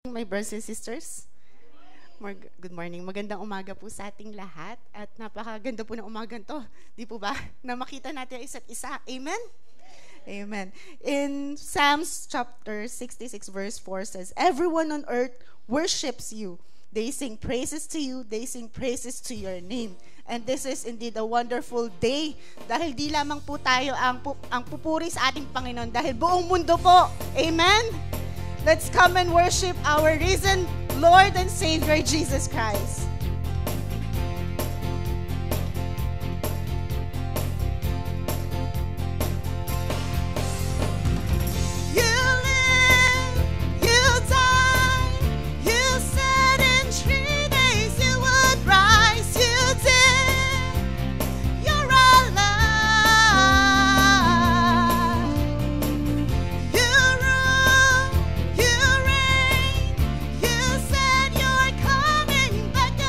My brothers and sisters. Good morning. Magandang umaga po sa ating lahat. At napakaganda po ng umagan to. Di po ba? Na makita natin isa't isa. Amen? Amen. In Psalms chapter 66 verse 4 says, "Everyone on earth worships you. They sing praises to you. They sing praises to your name." And this is indeed a wonderful day. Dahil di lamang po tayo ang pupuri sa ating Panginoon. Dahil buong mundo po. Amen? Let's come and worship our risen Lord and Savior, Jesus Christ. Back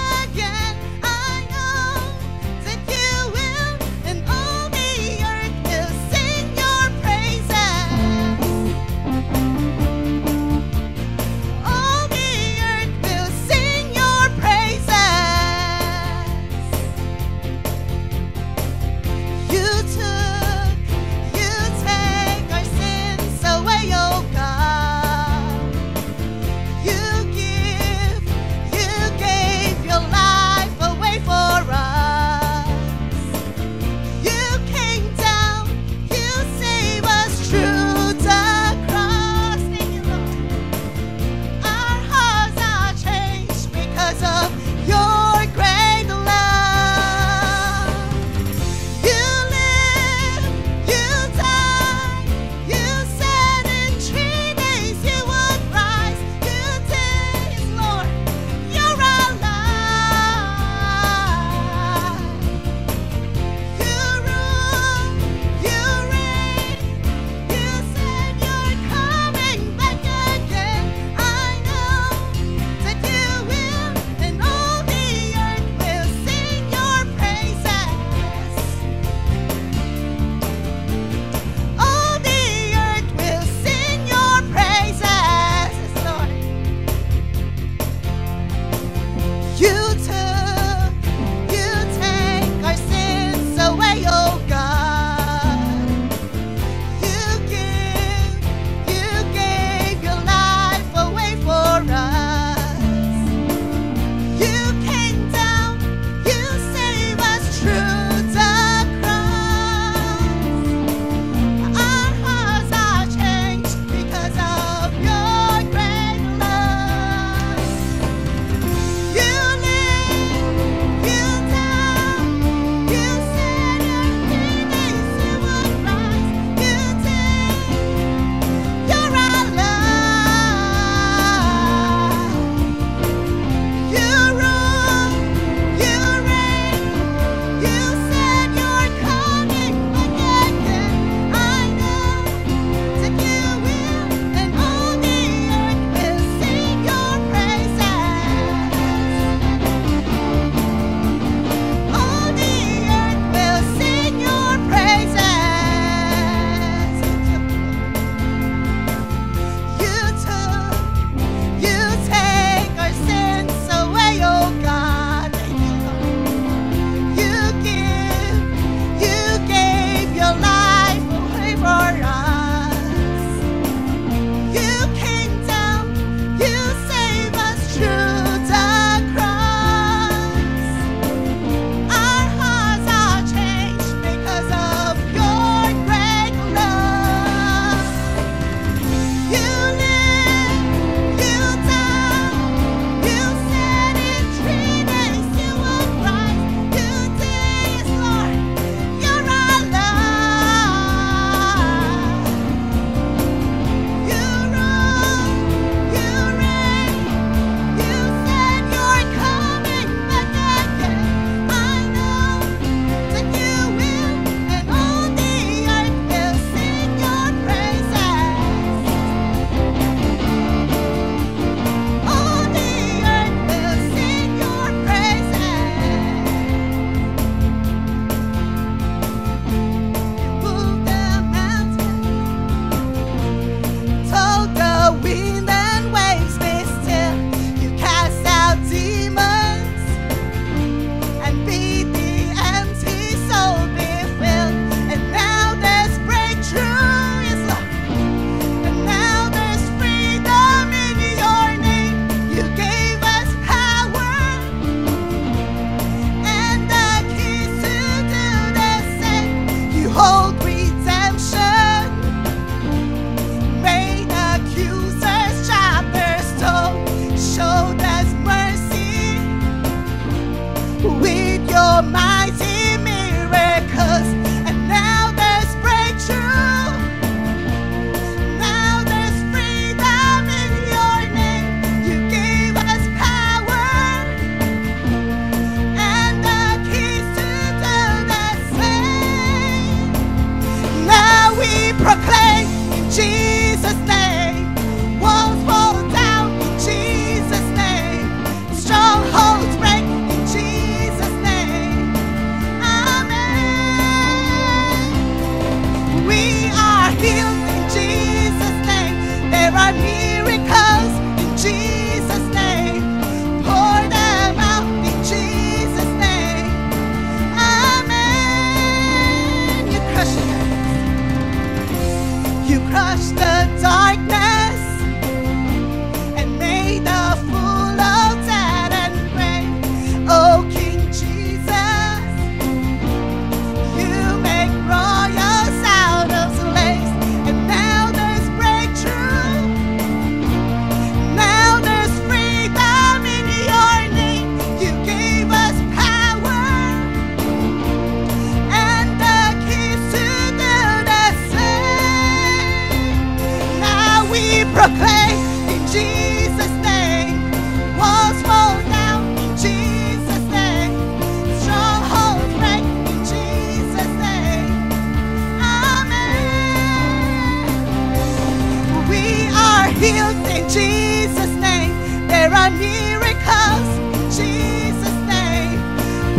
miracles in Jesus' name.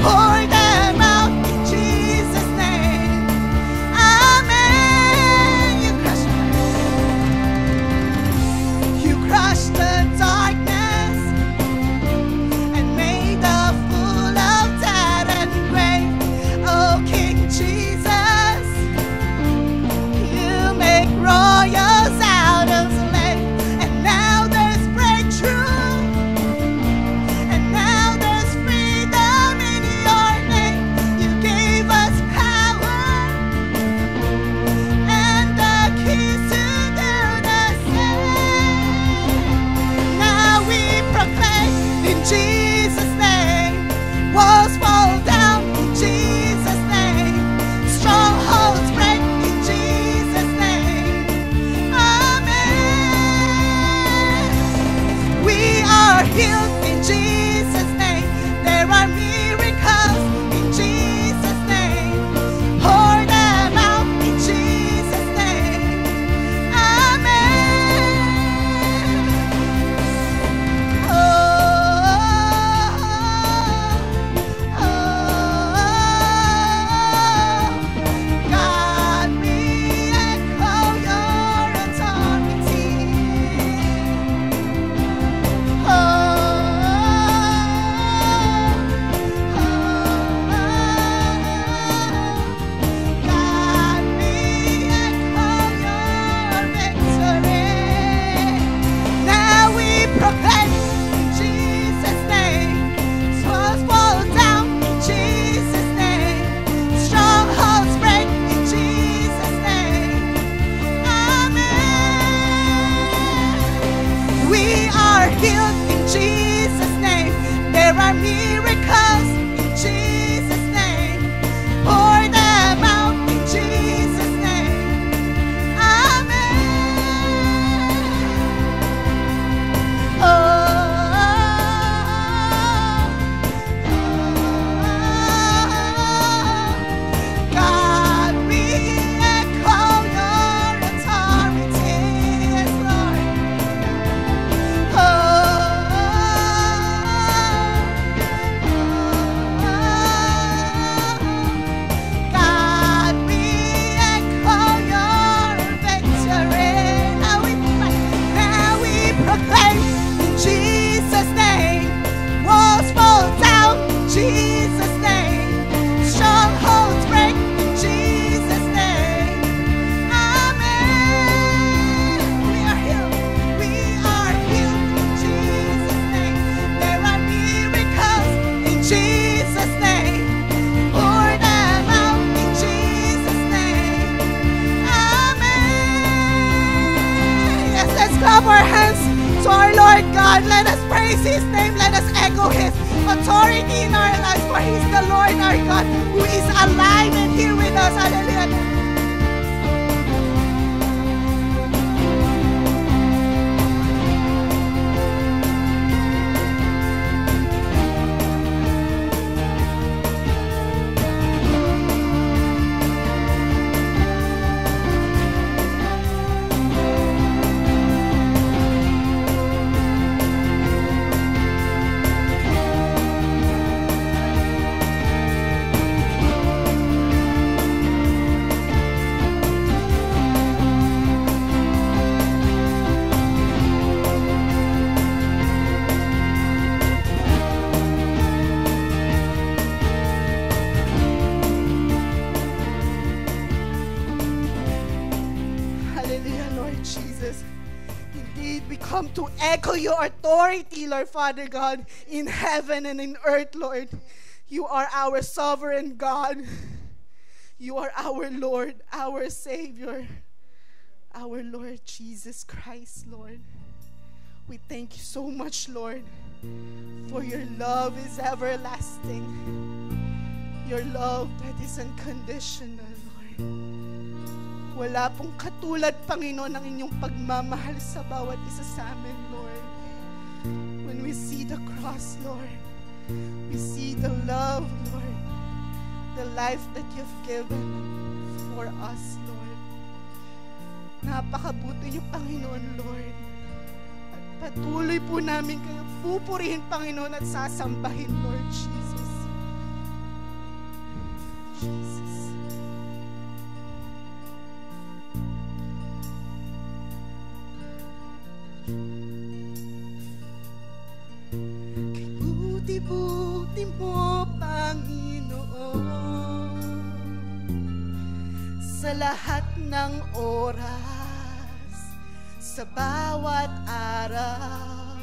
Pour them out in Jesus' name. Amen. You crushed the darkness and made the fool of death and grave. Oh, King Jesus, you make royals out of slaves. And now there's breakthrough, and now there's freedom in your name. You gave us power and the keys to do the same. Now we proclaim in Jesus' name. Walls fall down in Jesus' name. Strongholds break in Jesus' name. Amen. We are healed in Jesus' name. There are miracles in Jesus' name. Pour them out in Jesus' name. Amen. Oh, God, we echo your authority. God, we echo your victory. Now we proclaim in Jesus' name. Walls fall down in Jesus' name. Strongholds break in Jesus' name. Amen. We are healed in Jesus' name. There are miracles in Jesus' name. Pour them out in Jesus' name. Amen. God, we echo your authority, yes, Lord. God, we echo your victory. Now we proclaim in Jesus' name. Walls fall down in Jesus' name. Strongholds break in Jesus' name. Amen. We are healed. We are healed in Jesus' name. There are miracles in Jesus' name. Pour them out in Jesus' name. Amen. Yes, let's clap our hands to our Lord God. Let us praise His name. Let us echo His authority in our lives. For He's the Lord our God who is alive and here with us. Hallelujah. Hallelujah, Lord Jesus. Indeed, we come to echo your authority, Lord Father God, in heaven and in earth, Lord. You are our sovereign God. You are our Lord, our Savior, our Lord Jesus Christ, Lord. We thank you so much, Lord, for your love is everlasting. Your love that is unconditional, Lord. Wala pong katulad, Panginoon, ng inyong pagmamahal sa bawat isa sa amin, Lord. When we see the cross, Lord, we see the love, Lord, the life that you've given for us, Lord. Napakabuti niyo, Panginoon, Lord. At Patuloy po namin kayo pupurihin, Panginoon, at sasambahin, Lord Jesus. Jesus. Kay buti-buti mo, Panginoon, sa lahat ng oras, sa bawat araw,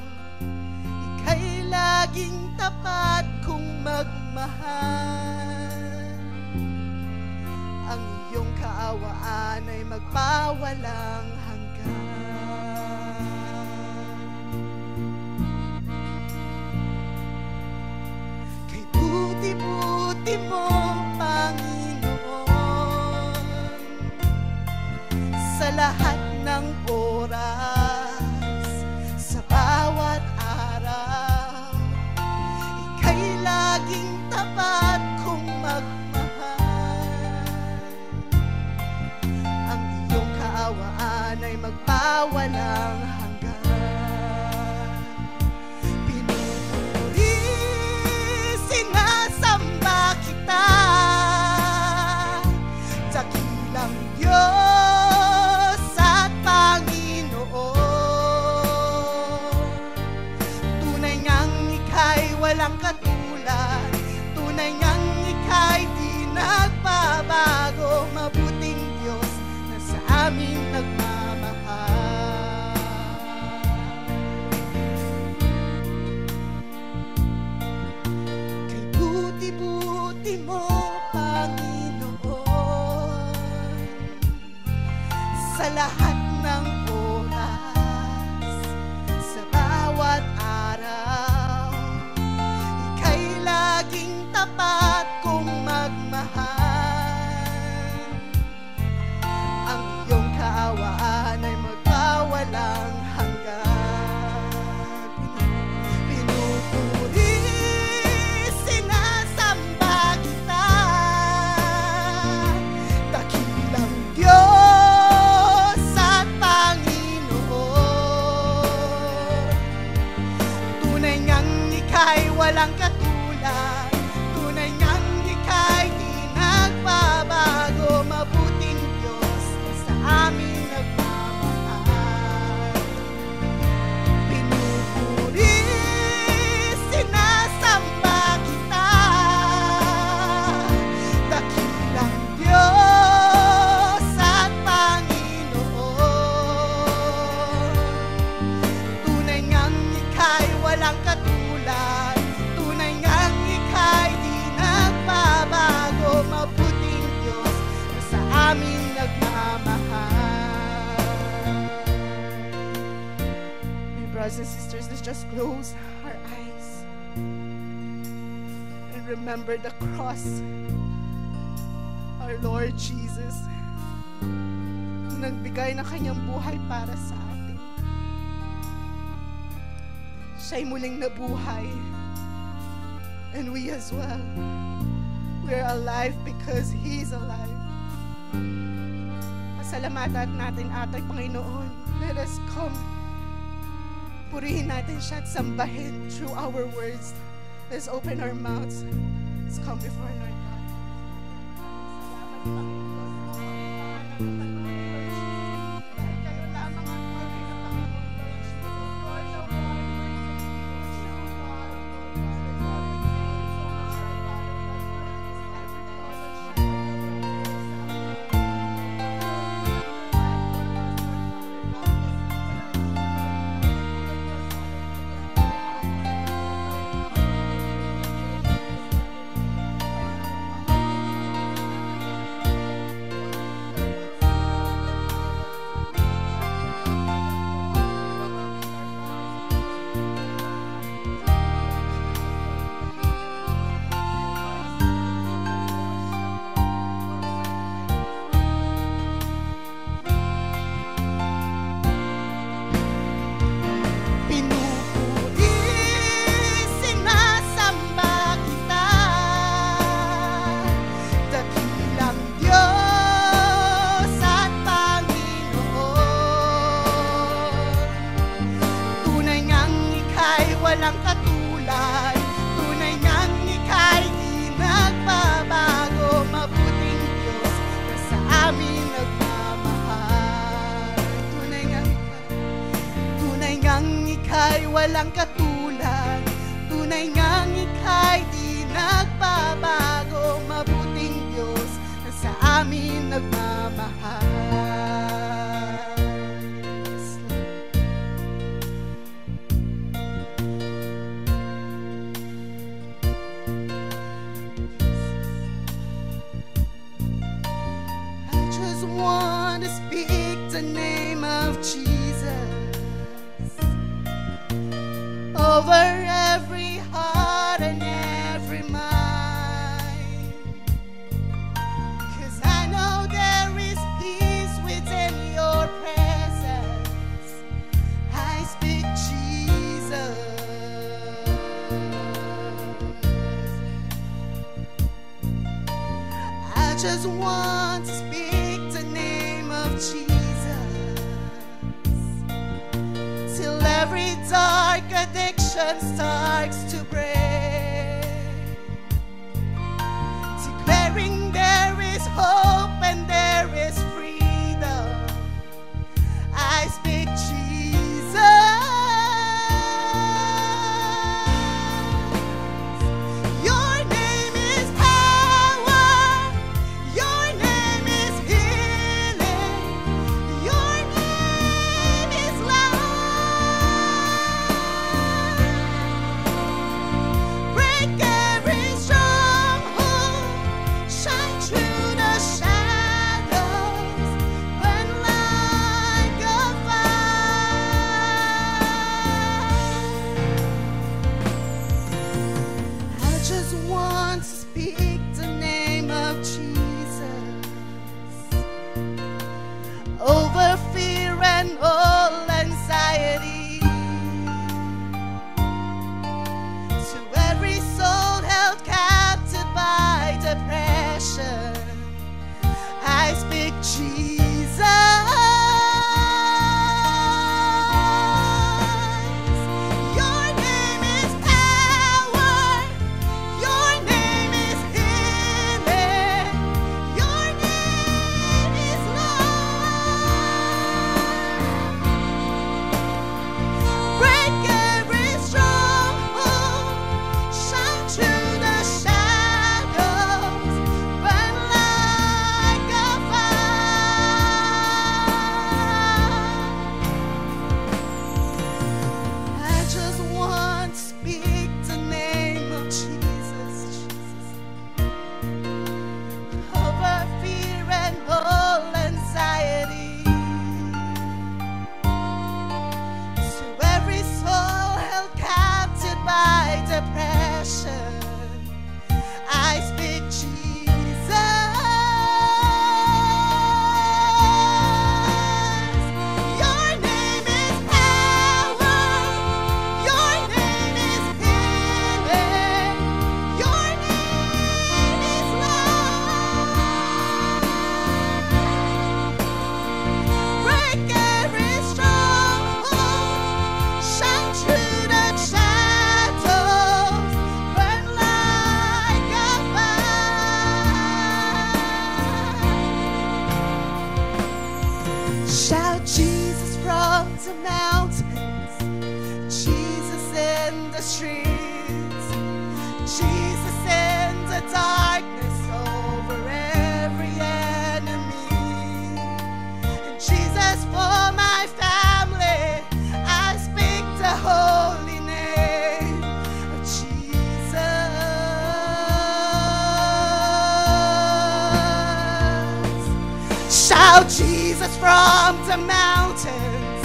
ika'y laging tapat kong magmahal. Ang iyong kaawaan ay magpawalang hanggan. Kay buti-buti mo, Panginoon, sa lahat ng oras, sa bawat araw, ika'y laging tapat kong magmahal. Ang iyong kaawaan ay magpawalang hanggan. Pinupuri, sinasamba kita, dakilang Diyos at Panginoon. Tunay ngang ika'y walang katulad, tunay ngang ika'y di nagbabago, mabuting Diyos na sa amin nagmamahal. Kay buti-buti mo, Panginoon, sa lahat ng oras, sa bawat araw, ika'y laging tapat kong magmahal. Ang iyong kaawaan ay magpawalang hanggan. Pinupuri, sinasamba kita, dakilang Diyos at Panginoon. Tunay ngang ika'y walang katulad, tunay ngang ika'y di nagbabago, mabuting Diyos na sa amin nagmamahal. Pinupuri, sinasamba kita, dakilang Diyos at Panginoon. Tunay ngang ika'y walang katulad, tunay ngang ika'y di nagbabago, mabuting Diyos na sa amin nagmamahal. My brothers and sisters, let's just close our eyes and remember the cross, our Lord Jesus, nagbigay ng kanyang buhay para sa atin. Siya'y muling nabuhay. And we as well. We're alive because He's alive. Pasalamatan natin ating Panginoon. Let us come. Purihin natin siya at sambahin through our words. Let's open our mouths. Let's come before Lord God. Salamat, Panginoon. Kayo lamang ang puri ng Panginoon. Lord of all, walang katulad. Tunay ngang ika'y di nagbabago. Mabuting Diyos na sa amin nagmamahal. Tunay ngang ika'y walang katulad. Tunay ngang ika'y di nagbabago. Mabuting Diyos na sa amin nagmamahal. Want to speak the name of Jesus over every heart and every mind, 'cause I know there is peace within your presence. I speak Jesus. I just want to speak Jesus, till every dark addiction starts to break, declaring there is hope and there is freedom. I speak Jesus. Your name is power. Your name is healing. Your name is love. Break every stronghold. Shine through the shadows. Burn like a fire. I just want to speak the name of Jesus over fear and all anxiety, to every soul held captive by depression. I speak Jesus. Your name is power. Your name is healing. Your name is love. Break every stronghold. Shine through the shadows. Burn like a fire. I just want to speak the name of Jesus, over fear and all anxiety, to every soul held captive by depression. I speak Jesus. Your name is power. Your name is healing. Your name is love. Break every stronghold. Shine through the shadows. Burn like a fire. Shout Jesus from the mountains, Jesus in the streets, Jesus in the darkness over every enemy, and Jesus for my family. I speak the holy name of Jesus. Shout Jesus from the mountains,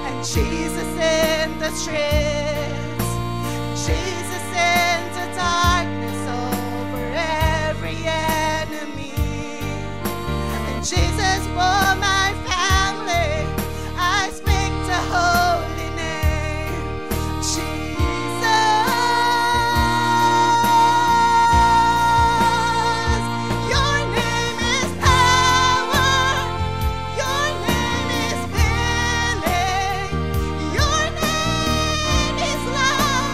and Jesus in the streets, Jesus in the darkness over every enemy, and Jesus for my family. I speak the holy name, Jesus. Your name is power. Your name is healing. Your name is love.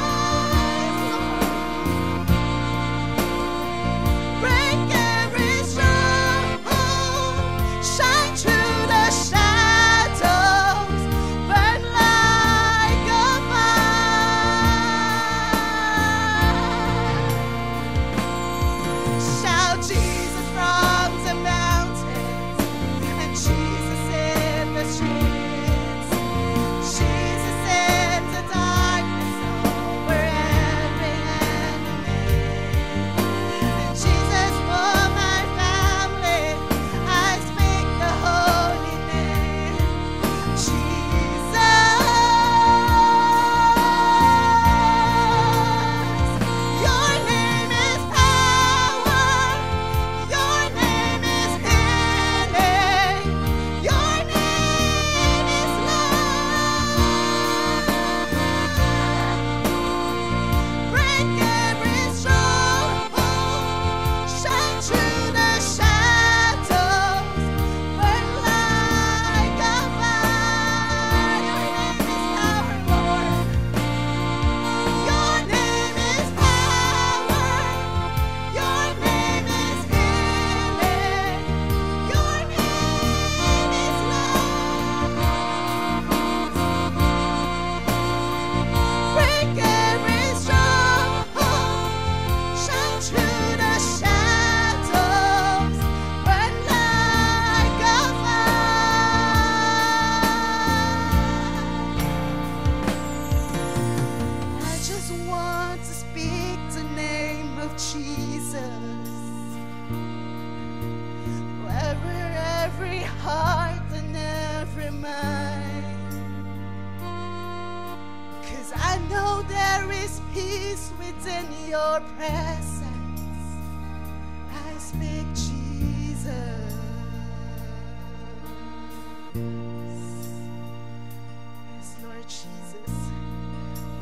speak the name of Jesus over every heart and every mind. 'Cause I know there is peace within your presence. I speak Jesus. Yes, Lord Jesus.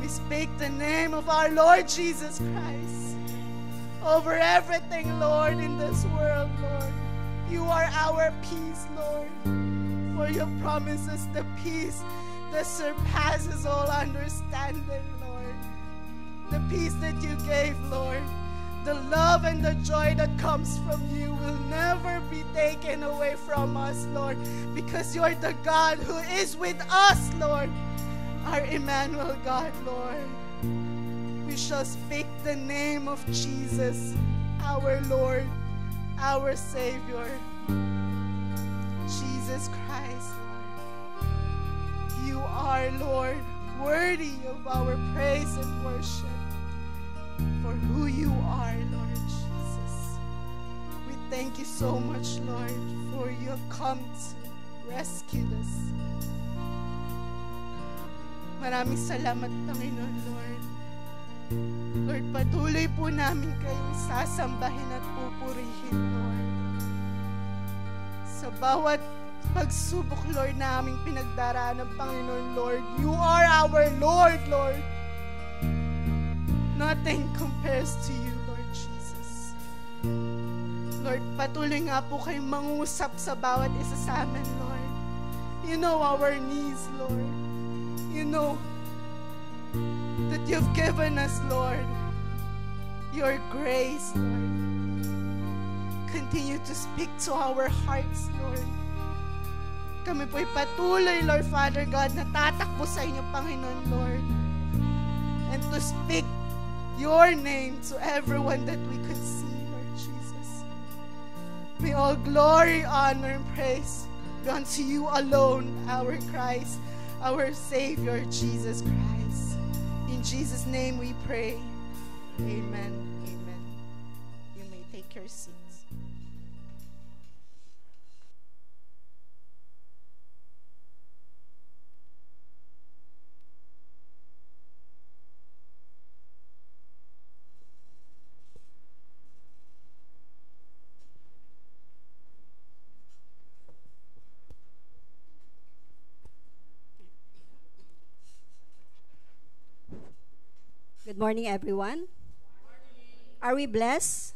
We speak the name of our Lord Jesus Christ over everything, Lord, in this world, Lord. You are our peace, Lord. For your promises, the peace that surpasses all understanding, Lord. The peace that you gave, Lord. The love and the joy that comes from you will never be taken away from us, Lord. Because you're the God who is with us, Lord. Our Emmanuel God, Lord. We shall speak the name of Jesus, our Lord, our Savior, Jesus Christ, Lord. You are, Lord, worthy of our praise and worship for who you are, Lord Jesus. We thank you so much, Lord, for you have come to rescue us. Maraming salamat, Panginoon, Lord. Lord, patuloy po namin kayong sasambahin at pupurihin, Lord. Sa bawat pagsubok, Lord, na aming pinagdaraan ng Panginoon, Lord, you are our Lord, Lord. Nothing compares to you, Lord Jesus. Lord, patuloy nga po kayong mangusap sa bawat isa sa amin, Lord. You know our needs, Lord. You know that you've given us, Lord, your grace, Lord. Continue to speak to our hearts, Lord. Kami po'y patuloy, Lord Father God, na tatakbo sa inyo, Panginoon, Lord. And to speak your name to everyone that we could see, Lord Jesus. May all glory, honor, and praise be unto you alone, our Christ, our Savior, Jesus Christ. In Jesus' name we pray. Amen. Amen. You may take your seats. Good morning, everyone. Are we blessed?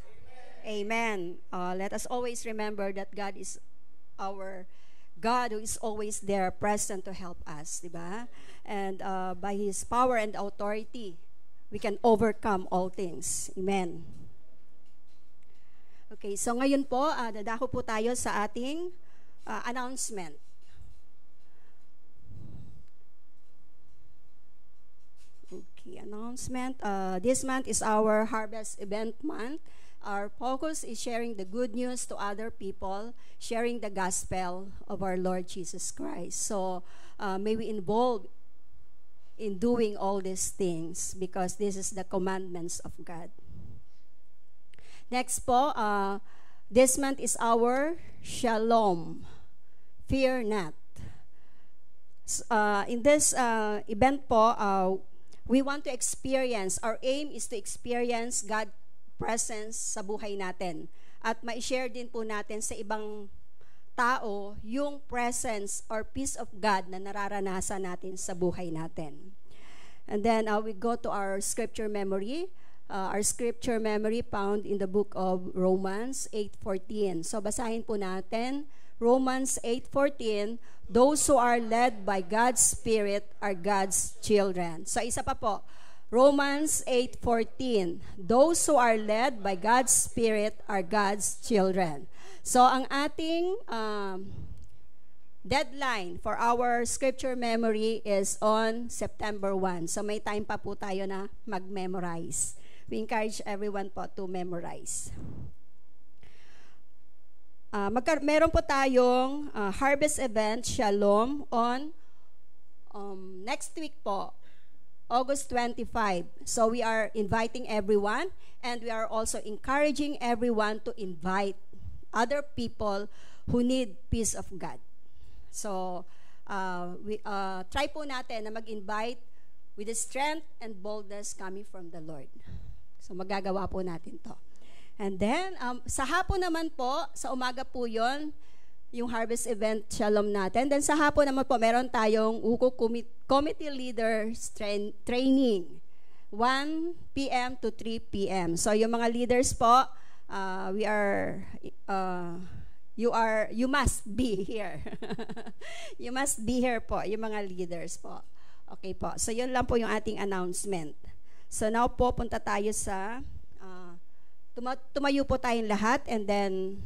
Amen. Let us always remember that God is our God who is always there, present to help us, diba? And by His power and authority, we can overcome all things. Amen. Okay, so ngayon po, dadako po tayo sa ating announcement. Announcement. This month is our Harvest Event Month. Our focus is sharing the good news to other people, sharing the gospel of our Lord Jesus Christ. So may we involve in doing all these things because this is the commandments of God. Next po, this month is our Shalom. Fear not. In this event po, we want to experience, our aim is to experience God's presence sa buhay natin. At ma-share din po natin sa ibang tao yung presence or peace of God na nararanasan natin sa buhay natin. And then we go to our scripture memory. Our scripture memory found in the book of Romans 8:14. So basahin po natin Romans 8:14, those who are led by God's Spirit are God's children. So isa pa po, Romans 8:14, those who are led by God's Spirit are God's children. So ang ating deadline for our scripture memory is on September 1. So may time pa po tayo na mag-memorize. We encourage everyone po to memorize. Meron po tayong harvest event, Shalom, on next week po. August 25. So we are inviting everyone, and we are also encouraging everyone to invite other people who need peace of God. So we try po natin na mag-invite with the strength and boldness coming from the Lord. So magagawa po natin to. And then, sa hapon naman po, sa umaga po yon, yung harvest event shalom natin. Then sa hapon naman po, meron tayong UKO Committee Leaders Training. 1 p.m. to 3 p.m. So yung mga leaders po, you must be here. You must be here po, yung mga leaders po. Okay po. So yun lang po yung ating announcement. So now po, punta tayo sa tumayo po tayong lahat, and then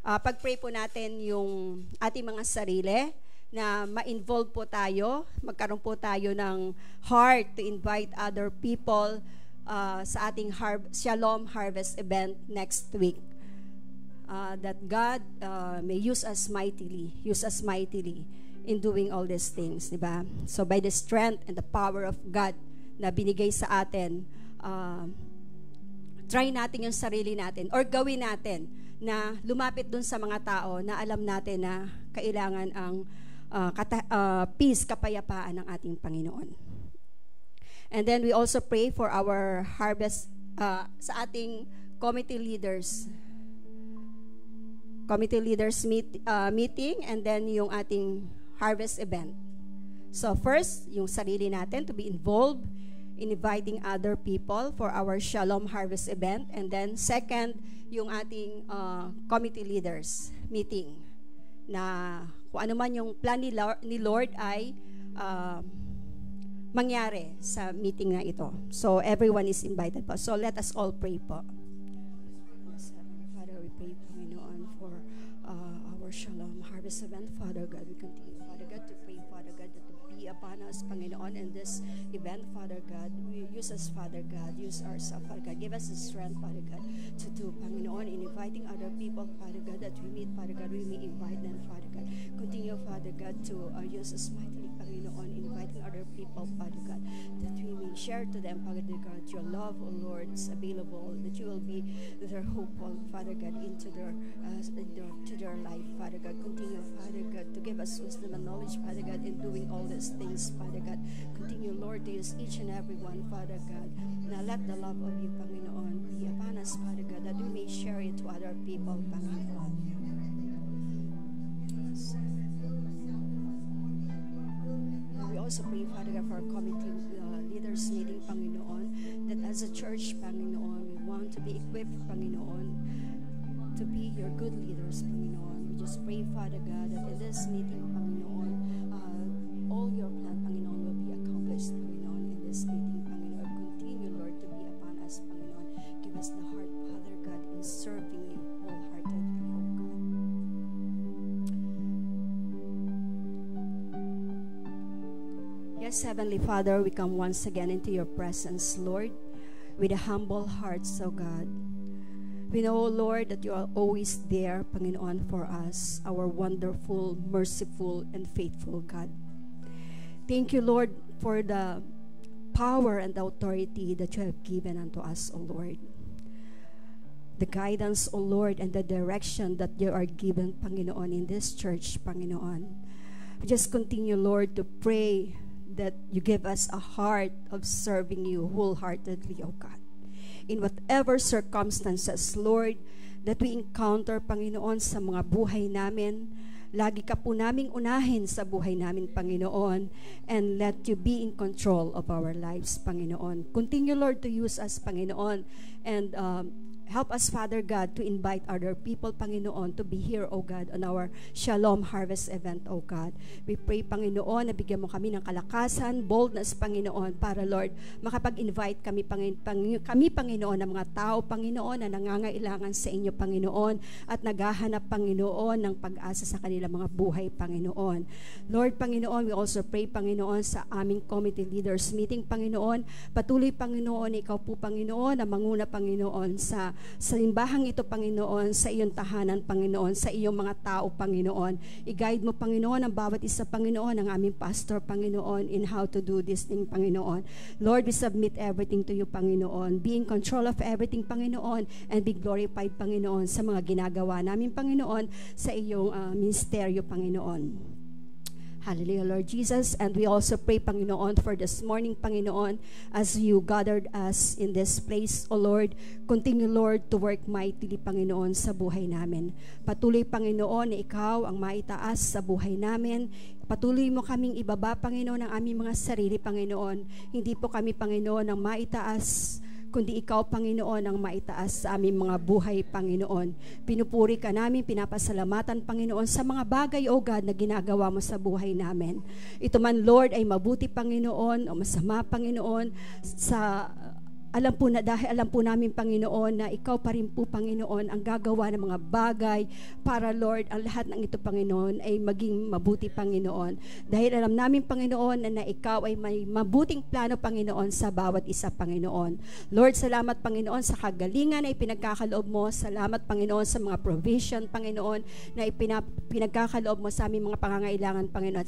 pag-pray po natin yung ating mga sarili na ma-involve po tayo, magkaroon po tayo ng heart to invite other people sa ating Shalom Harvest event next week. That God may use us mightily in doing all these things, diba? So by the strength and the power of God na binigay sa atin, try natin yung sarili natin or gawin natin na lumapit dun sa mga tao na alam natin na kailangan ang peace, kapayapaan ng ating Panginoon. And then we also pray for our harvest sa ating committee leaders meeting, and then yung ating harvest event. So first, yung sarili natin to be involved in inviting other people for our Shalom Harvest event. And then second, yung ating committee leaders meeting, na kung ano man yung plan ni Lord ay mangyari sa meeting na ito. So everyone is invited po. So let us all pray po. Father, we pray, Panginoon, for our Shalom Harvest event. Father God, we continue, Father God, to pray, Father God, that to be upon us, Panginoon, in this event, Father God. We use us, Father God. Use ourselves, Father God. Give us the strength, Father God, to do, Panginoon, in inviting other people, Father God, that we meet, Father God. We may invite them, Father God. Continue, Father God, to use us mightily, Panginoon, in inviting other people, Father God, that we may share to them, Father God, your love, O Lord, is available, that you will be their hope, Father God, into their life, Father God. Continue, Father God, to give us wisdom and knowledge, Father God, in doing all these things, Father God. Continue, Lord, to use each and every one, Father God. Now let the love of you, Panginoon, be upon us, Father God, that we may share it to other people, Panginoon. We also pray, Father God, for our committee leaders meeting, Panginoon, that as a church, Panginoon, we want to be equipped, Panginoon, to be your good leaders, Panginoon. We just pray, Father God, that in this meeting, Panginoon, all your plan, Panginoon, will be accomplished, Panginoon, in this meeting, Panginoon. Continue, Lord, to be upon us, Panginoon. Give us the heart, Father God, in serving you wholeheartedly, O God. Yes, Heavenly Father, we come once again into your presence, Lord, with a humble heart, O God. We know, Lord, that you are always there, Panginoon, for us, our wonderful, merciful, and faithful God. Thank you, Lord, for the power and the authority that you have given unto us, O Lord. The guidance, O Lord, and the direction that you are given, Panginoon, in this church, Panginoon. We just continue, Lord, to pray that you give us a heart of serving you wholeheartedly, O God. In whatever circumstances, Lord, that we encounter, Panginoon, sa mga buhay namin, lagi ka po naming unahin sa buhay namin, Panginoon, and let you be in control of our lives, Panginoon. Continue, Lord, to use us, Panginoon, and help us, Father God, to invite other people, Panginoon, to be here, O God, on our Shalom Harvest event, O God. We pray, Panginoon, na bigyan mo kami ng kalakasan, boldness, Panginoon, para, Lord, makapag-invite kami, Panginoon, ng mga tao, Panginoon, na nangangailangan sa inyo, Panginoon, at naghahanap, Panginoon, ng pag-asa sa kanilang mga buhay, Panginoon. Lord, Panginoon, we also pray, Panginoon, sa aming committee leaders meeting, Panginoon. Patuloy, Panginoon, ikaw po, Panginoon, na manguna, Panginoon, sa simbahang ito, Panginoon, sa iyong tahanan, Panginoon, sa iyong mga tao, Panginoon. I-guide mo, Panginoon, ang bawat isa, Panginoon, ang aming pastor, Panginoon, in how to do this thing, Panginoon. Lord, we submit everything to you, Panginoon. Be in control of everything, Panginoon, and be glorified, Panginoon, sa mga ginagawa namin, Panginoon, sa iyong ministeryo, Panginoon. Hallelujah, Lord Jesus. And we also pray, Panginoon, for this morning, Panginoon, as you gathered us in this place, O Lord, continue, Lord, to work mightily, Panginoon, sa buhay namin. Patuloy, Panginoon, na ikaw ang maitaas sa buhay namin. Patuloy mo kaming ibaba, Panginoon, ang aming mga sarili, Panginoon. Hindi po kami, Panginoon, ang maitaas, kundi ikaw, Panginoon, ang maitaas sa aming mga buhay, Panginoon. Pinupuri ka namin, pinapasalamatan, Panginoon, sa mga bagay, O God, na ginagawa mo sa buhay namin. Ito man, Lord, ay mabuti, Panginoon, o masama, Panginoon, alam po namin, Panginoon, na ikaw pa rin po, Panginoon, ang gagawa ng mga bagay para, Lord, ang lahat ng ito, Panginoon, ay maging mabuti, Panginoon. Dahil alam namin, Panginoon, na ikaw ay may mabuting plano, Panginoon, sa bawat isa, Panginoon. Lord, salamat, Panginoon, sa kagalingan na ipinagkakaloob mo. Salamat, Panginoon, sa mga provision, Panginoon, na pinagkakaloob mo sa aming mga pangangailangan, Panginoon.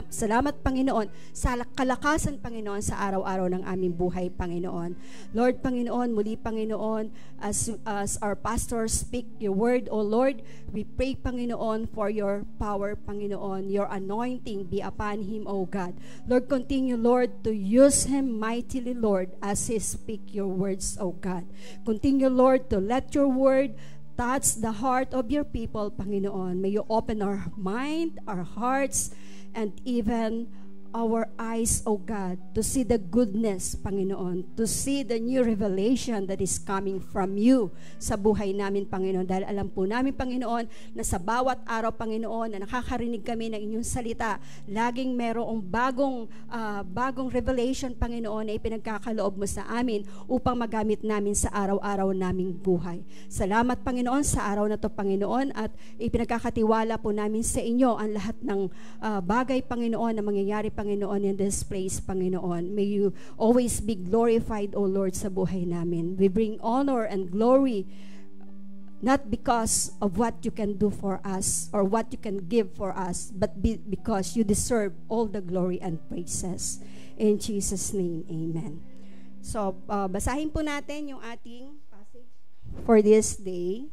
Salamat, Panginoon, sa kalakasan, Panginoon, sa araw-araw ng aming buhay, Panginoon. Lord, Panginoon, muli, Panginoon, as our pastors speak your word, O Lord, we pray, Panginoon, for your power, Panginoon, your anointing be upon him, O God. Lord, continue, Lord, to use him mightily, Lord, as he speak your words, O God. Continue, Lord, to let your word touch the heart of your people, Panginoon. May you open our mind, our hearts, and even our eyes, O God, to see the goodness, Panginoon, to see the new revelation that is coming from you sa buhay namin, Panginoon. Dahil alam po namin, Panginoon, na sa bawat araw, Panginoon, na nakakarinig kami ng inyong salita, laging merong bagong revelation, Panginoon, na ipinagkakaloob mo sa amin upang magamit namin sa araw-araw naming buhay. Salamat, Panginoon, sa araw na to, Panginoon, at ipinagkakatiwala po namin sa inyo ang lahat ng bagay, Panginoon, na mangyayari, Panginoon, in this place, Panginoon. May you always be glorified, O Lord, sa buhay namin. We bring honor and glory, not because of what you can do for us or what you can give for us, but because you deserve all the glory and praises. In Jesus' name, amen. So, basahin po natin yung ating passage for this day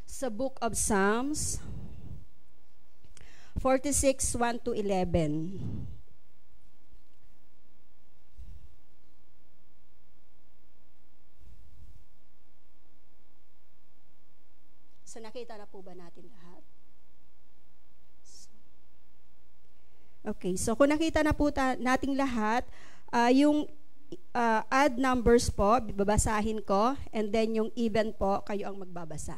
sa Book of Psalms 46, 1 to 11. So, nakita na po ba natin lahat? Okay, so kung nakita na po nating lahat, yung add numbers po, babasahin ko, and then yung even po, kayo ang magbabasa.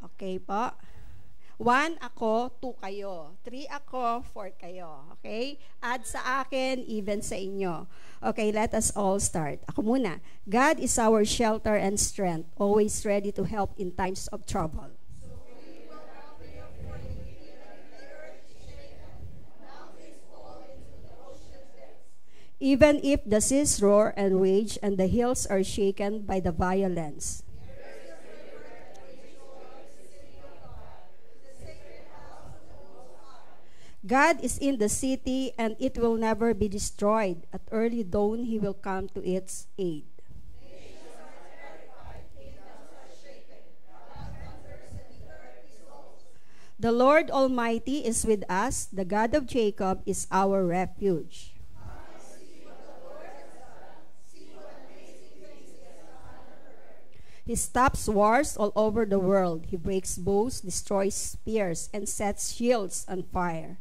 Okay po? 1 ako, 2 kayo. 3 ako, 4 kayo. Okay? Add sa akin, even sa inyo. Okay, let us all start. Ako muna. God is our shelter and strength, always ready to help in times of trouble. Even if the seas roar and rage and the hills are shaken by the violence. God is in the city, and it will never be destroyed. At early dawn, he will come to its aid. The Lord Almighty is with us. The God of Jacob is our refuge. He stops wars all over the world. He breaks bows, destroys spears, and sets shields on fire.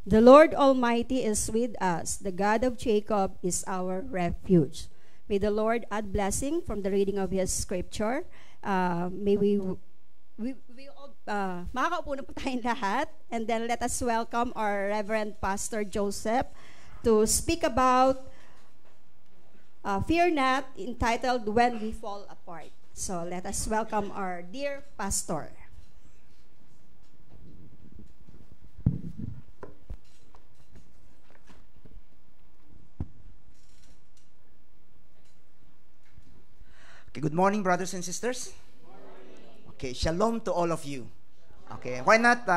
The Lord Almighty is with us. The God of Jacob is our refuge. May the Lord add blessing from the reading of His scripture. May we all, makakaupo na po tayong lahat. And then let us welcome our Reverend Pastor Joseph to speak about Fear Not, entitled When We Fall Apart. So let us welcome our dear pastor. Okay, good morning, brothers and sisters. Okay, shalom to all of you. Okay, why not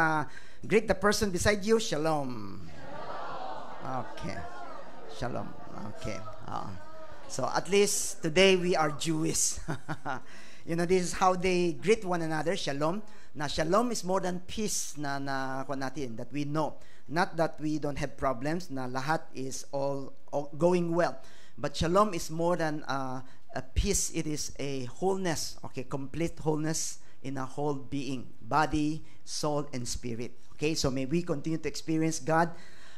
greet the person beside you? Shalom. Okay, shalom. Okay. So at least today we are Jewish. This is how they greet one another, shalom. Na shalom is more than peace na natin, that we know. Not that we don't have problems, na lahat is all going well. But shalom is more than a peace. It is a wholeness, okay, complete wholeness in a whole being, body, soul, and spirit. Okay, so may we continue to experience God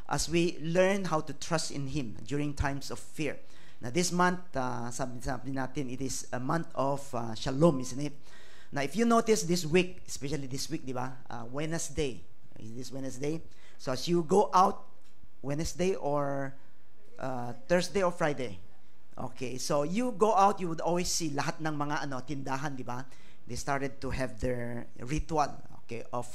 as we learn how to trust in Him during times of fear. Now this month, sabi natin, it is a month of shalom, isn't it? Now if you notice this week, especially this week, di ba? Wednesday, is this Wednesday? So as you go out, Wednesday or Thursday or Friday, okay, so you go out, you would always see lahat ng mga tindahan, di ba? They started to have their ritual, okay, of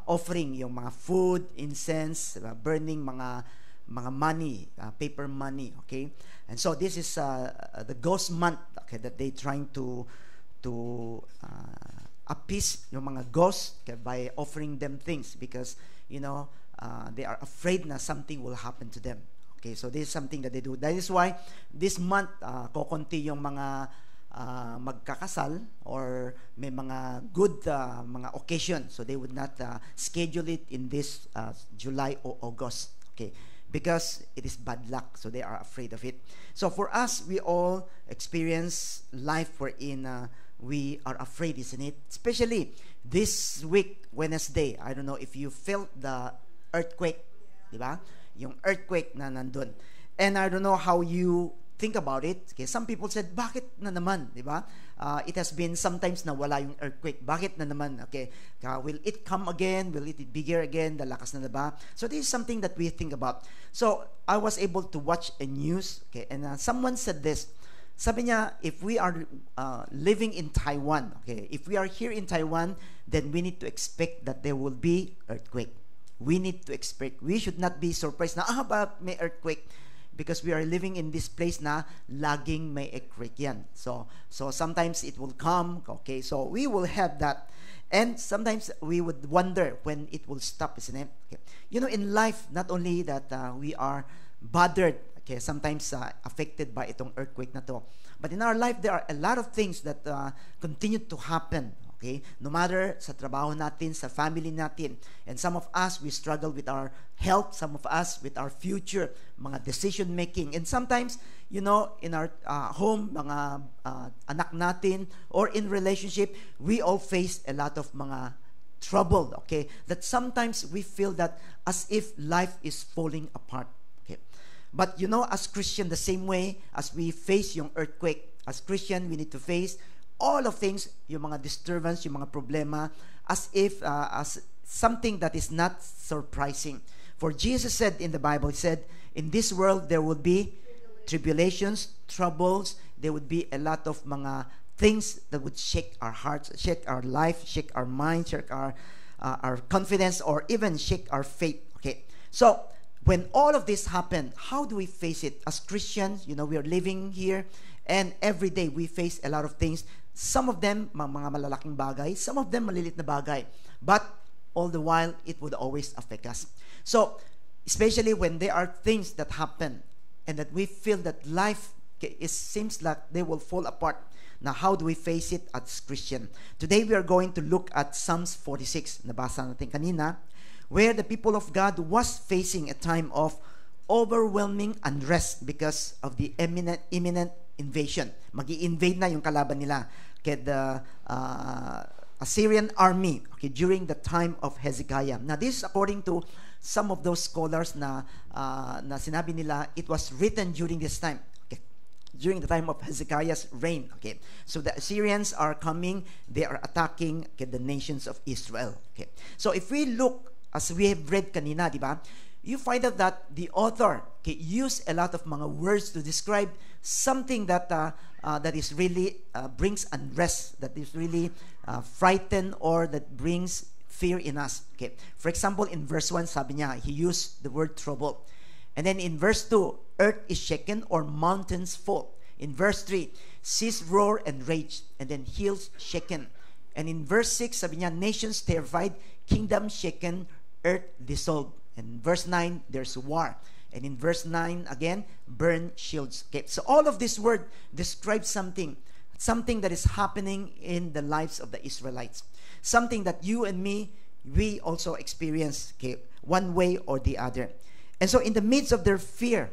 offering yung mga food, incense, burning mga money, paper money, okay? And so this is the ghost month, okay, that they trying to appease yung mga ghosts, okay, by offering them things because they are afraid na something will happen to them. Okay, so this is something that they do. That is why this month kokonti yung mga magkakasal or may mga good mga occasion, so they would not schedule it in this July or August, okay, because it is bad luck, so they are afraid of it. So for us, we all experience life wherein we are afraid, isn't it? Especially this week, Wednesday. I don't know if you felt the earthquake, di ba? Yung earthquake na nandun. And I don't know how you think about it. Okay, some people said, bakit na naman, di ba? It has been sometimes na wala yung earthquake. Bakit na naman? Okay, will it come again? Will it be bigger again? Lalakas na ba? So this is something that we think about. So I was able to watch a news, okay, and someone said this. Sabi niya, if we are living in Taiwan, okay, if we are here in Taiwan, then we need to expect that there will be earthquake. We need to expect. We should not be surprised na, ba may earthquake? Because we are living in this place na laging may earthquake yan. So sometimes it will come, okay, so we will have that. And sometimes we would wonder when it will stop, isn't it? Okay. In life, not only that we are bothered, okay, sometimes affected by itong earthquake na to, but in our life, there are a lot of things that continue to happen. Okay? No matter sa trabaho natin, sa family natin. And some of us, we struggle with our health. Some of us with our future, mga decision making. And sometimes, in our home, mga anak natin, or in relationship, we all face a lot of mga trouble. Okay? That sometimes we feel that as if life is falling apart. Okay? But as Christian, the same way as we face yung earthquake, as Christian, we need to face all of things, yung mga disturbance, yung mga problema, as if as something that is not surprising. For Jesus said in the Bible, He said, in this world there will be tribulations, troubles, there would be a lot of mga things that would shake our hearts, shake our life, shake our mind, shake our confidence, or even shake our faith. Okay, so when all of this happen, how do we face it? As Christians, we are living here, and every day we face a lot of things. Some of them, mga malalaking bagay. Some of them, malilit na bagay. But all the while, it would always affect us. So, especially when there are things that happen and that we feel that life seems like they will fall apart. Now, how do we face it as Christian? Today, we are going to look at Psalms 46. Nabasa natin kanina, where the people of God was facing a time of overwhelming unrest because of the imminent invasion. Mag-i-invade na yung kalaban nila. Okay, the Assyrian army, okay, during the time of Hezekiah. Now, this is according to some of those scholars na sinabi nila, it was written during this time. Okay, during the time of Hezekiah's reign. Okay, so the Assyrians are coming, they are attacking, okay, the nations of Israel. Okay, so if we look, as we have read kanina, di ba, you find out that the author, okay, used a lot of mga words to describe something that that is really brings unrest, that is really frightened, or that brings fear in us. Okay, for example, in verse 1, sabi niya, he used the word trouble. And then in verse 2, earth is shaken or mountains fall. In verse 3, seas roar and rage, and then hills shaken. And in verse 6, sabi niya, nations terrified, kingdom shaken, earth dissolved. And verse 9, there's war. And in verse 9, again, burn shields. Okay, so all of this word describes something that is happening in the lives of the Israelites. Something that you and me, we also experience, okay, one way or the other. And so in the midst of their fear,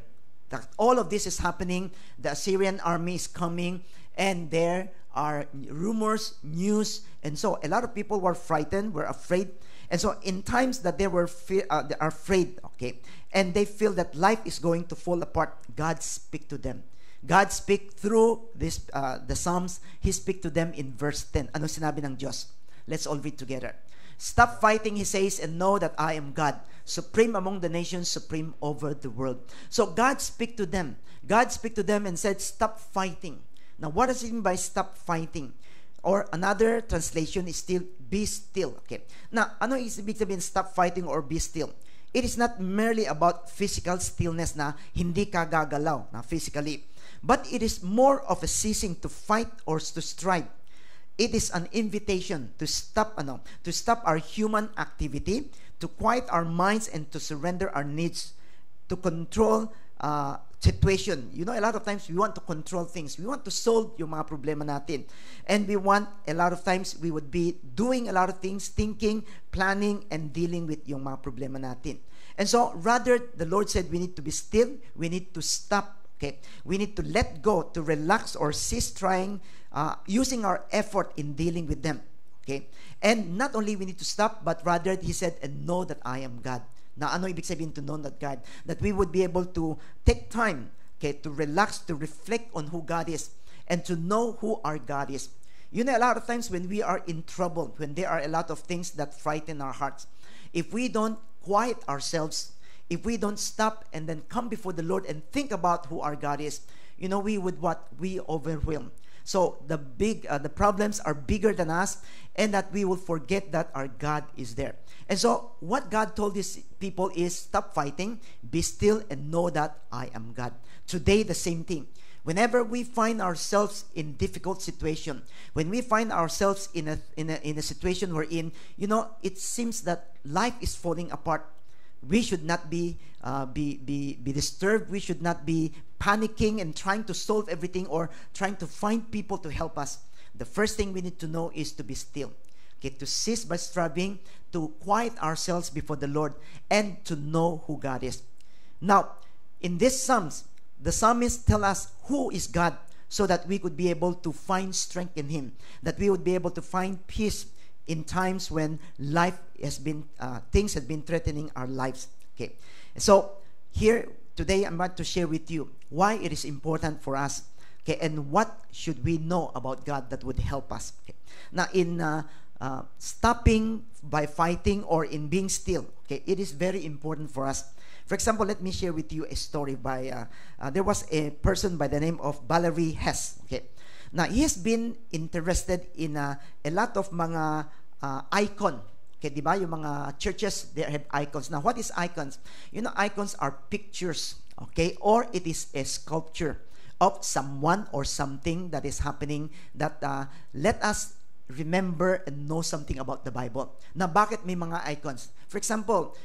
that all of this is happening, the Assyrian army is coming, and there are rumors, news, and so a lot of people were frightened, were afraid. And so in times that they were they are afraid, okay, and they feel that life is going to fall apart, God speak to them. God speak through this the Psalms. He speak to them in verse 10. Ano sinabi ng Diyos? Let's all read together. Stop fighting, he says, and know that I am God, supreme among the nations, supreme over the world. So God speak to them. God speak to them and said, stop fighting. Now, what does it mean by stop fighting? Or another translation is still, be still. Okay. Now, ano ibig sabihin stop fighting or be still? It is not merely about physical stillness na hindi ka gagalaw na physically. But it is more of a ceasing to fight or to strive. It is an invitation to stop our human activity, to quiet our minds and to surrender our needs, to control situation. You know, a lot of times we want to control things. We want to solve yung mga problema natin. And we want, a lot of times, we would be doing a lot of things, thinking, planning, and dealing with yung mga problema natin. And so, rather, the Lord said we need to be still, we need to stop. Okay, we need to let go, to relax or cease trying, using our effort in dealing with them. Okay, and not only we need to stop, but rather He said, and know that I am God. Na ano ibig sabihin to know that God? That we would be able to take time, okay, to relax, to reflect on who God is, and to know who our God is. You know, a lot of times when we are in trouble, when there are a lot of things that frighten our hearts, if we don't quiet ourselves, if we don't stop and then come before the Lord and think about who our God is, you know, we would we overwhelm. So the problems are bigger than us, and that we will forget that our God is there. And so what God told His people is, stop fighting, be still, and know that I am God. Today, the same thing. Whenever we find ourselves in difficult situation, when we find ourselves in a situation wherein, you know, it seems that life is falling apart, we should not be disturbed. We should not be panicking and trying to solve everything or trying to find people to help us. The first thing we need to know is to be still. Okay, to cease by striving, to quiet ourselves before the Lord, and to know who God is. Now, in this Psalms, the psalmist tell us who is God, so that we could be able to find strength in Him, that we would be able to find peace in times when life has been, things have been threatening our lives. Okay, so here today I'm about to share with you why it is important for us. Okay, and what should we know about God that would help us. Okay. Now, in stopping by fighting or in being still, okay, it is very important for us. For example, let me share with you a story by there was a person by the name of Valerie Hess. Okay. Now, he has been interested in a lot of mga icon. Okay, di ba? Yung mga churches, they have icons. Now, what is icons? You know, icons are pictures, okay? Or it is a sculpture of someone or something that is happening that let us remember and know something about the Bible. Na bakit may mga icons? For example,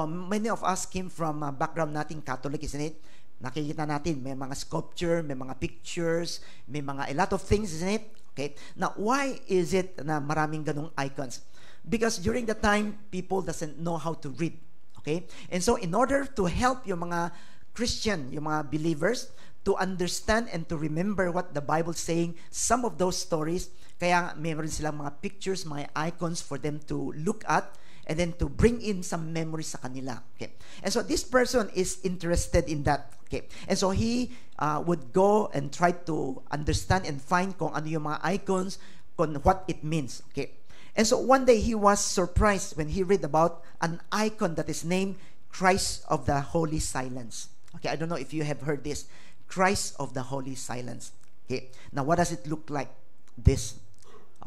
many of us came from a background nating Catholic, isn't it? Nakikita natin, may mga sculpture, may mga pictures, may mga a lot of things, isn't it? Okay. Now, why is it na maraming ganong icons? Because during the time, people doesn't know how to read. Okay? And so, in order to help yung mga Christian, yung mga believers, to understand and to remember what the Bible is saying, some of those stories, kaya meron silang mga pictures, mga icons for them to look at, and then to bring in some memories sa kanila. Okay. And so this person is interested in that. Okay. And so he would go and try to understand and find kung ano yung mga icons, kung what it means. Okay. And so one day he was surprised when he read about an icon that is named Christ of the Holy Silence. Okay, I don't know if you have heard this. Christ of the Holy Silence. Okay. Now what does it look like? This.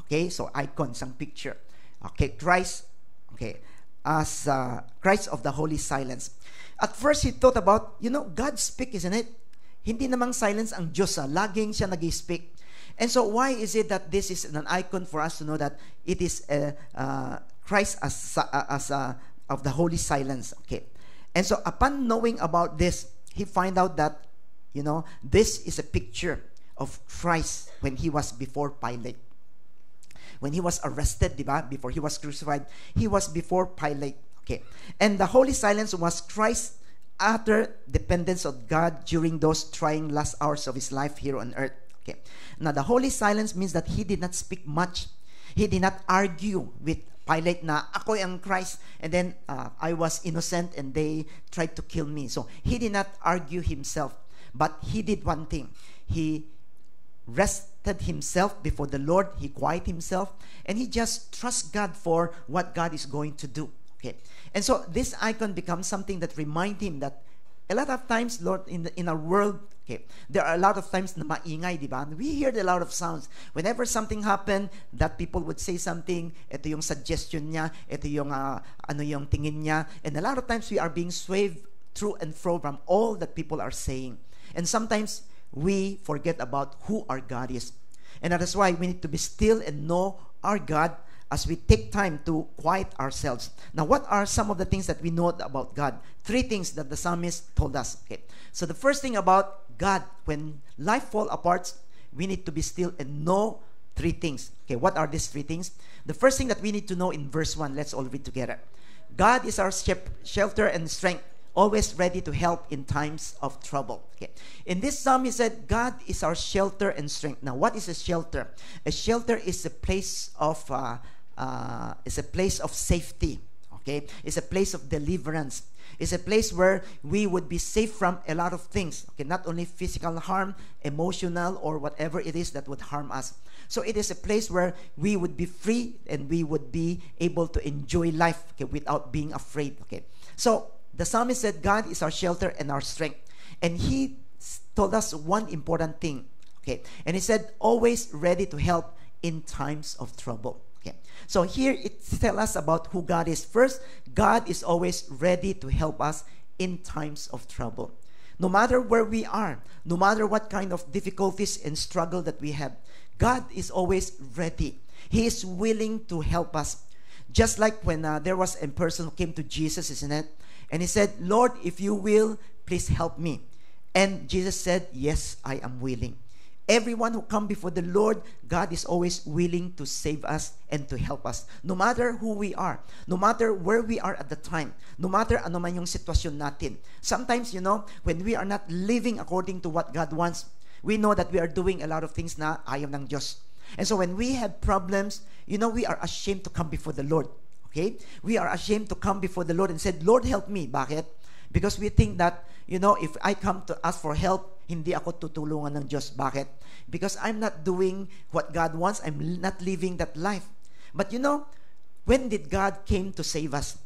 Okay, so icon, isang picture. Okay, Christ. Okay, as Christ of the Holy Silence. At first, he thought about, you know, God speak, isn't it? hindi namang silence ang Diyos. Laging siya nag-speak. And so why is it that this is an icon for us to know that it is Christ as of the holy silence? Okay. And so upon knowing about this, he find out that, this is a picture of Christ when he was before Pilate. When he was arrested, diba? Before he was crucified, he was before Pilate. Okay. And the holy silence was Christ's utter dependence on God during those trying last hours of his life here on earth. Okay. Now, the holy silence means that he did not speak much. He did not argue with Pilate na ako ang Christ, and then I was innocent and they tried to kill me. So he did not argue himself, but he did one thing. He rested himself before the Lord. He quieted himself, and he just trusts God for what God is going to do. Okay, and so this icon becomes something that reminds him that a lot of times, Lord, in our world, okay, there are a lot of times na maingay, di ba? We hear a lot of sounds. Whenever something happened, that people would say something, ito yung suggestion niya, ito yung yung tingin niya, and a lot of times we are being swayed through and fro from all that people are saying. And sometimes we forget about who our God is. And that is why we need to be still and know our God as we take time to quiet ourselves. Now, what are some of the things that we know about God? 3 things that the psalmist told us. Okay. So the first thing about God, when life falls apart, we need to be still and know 3 things. Okay, what are these 3 things? The first thing that we need to know in verse 1, let's all read together. God is our shelter and strength, always ready to help in times of trouble. Okay. In this psalm, he said, God is our shelter and strength. Now, what is a shelter? A shelter is a place of safety. Okay, it's a place of deliverance. It's a place where we would be safe from a lot of things. Okay, not only physical harm, emotional, or whatever it is that would harm us. So it is a place where we would be free and we would be able to enjoy life, okay, without being afraid. Okay, so the psalmist said, God is our shelter and our strength. And he told us one important thing. Okay, and he said, always ready to help in times of trouble. Okay, so here it tells us about who God is. First, God is always ready to help us in times of trouble. No matter where we are, no matter what kind of difficulties and struggle that we have, God is always ready. He is willing to help us. Just like when there was a person who came to Jesus, isn't it? And he said, Lord, if you will, please help me. And Jesus said, yes, I am willing. Everyone who come before the Lord, God is always willing to save us and to help us. No matter who we are, no matter where we are at the time, no matter ano man yung sitwasyon natin. Sometimes, when we are not living according to what God wants, we know that we are doing a lot of things na ayaw ng Diyos. And so when we have problems, we are ashamed to come before the Lord. Okay? We are ashamed to come before the Lord and said, Lord, help me. Bakit? Because we think that, if I come to ask for help, hindi ako tutulungan ng Diyos. Bakit? Because I'm not doing what God wants. I'm not living that life. But when did God came to save us?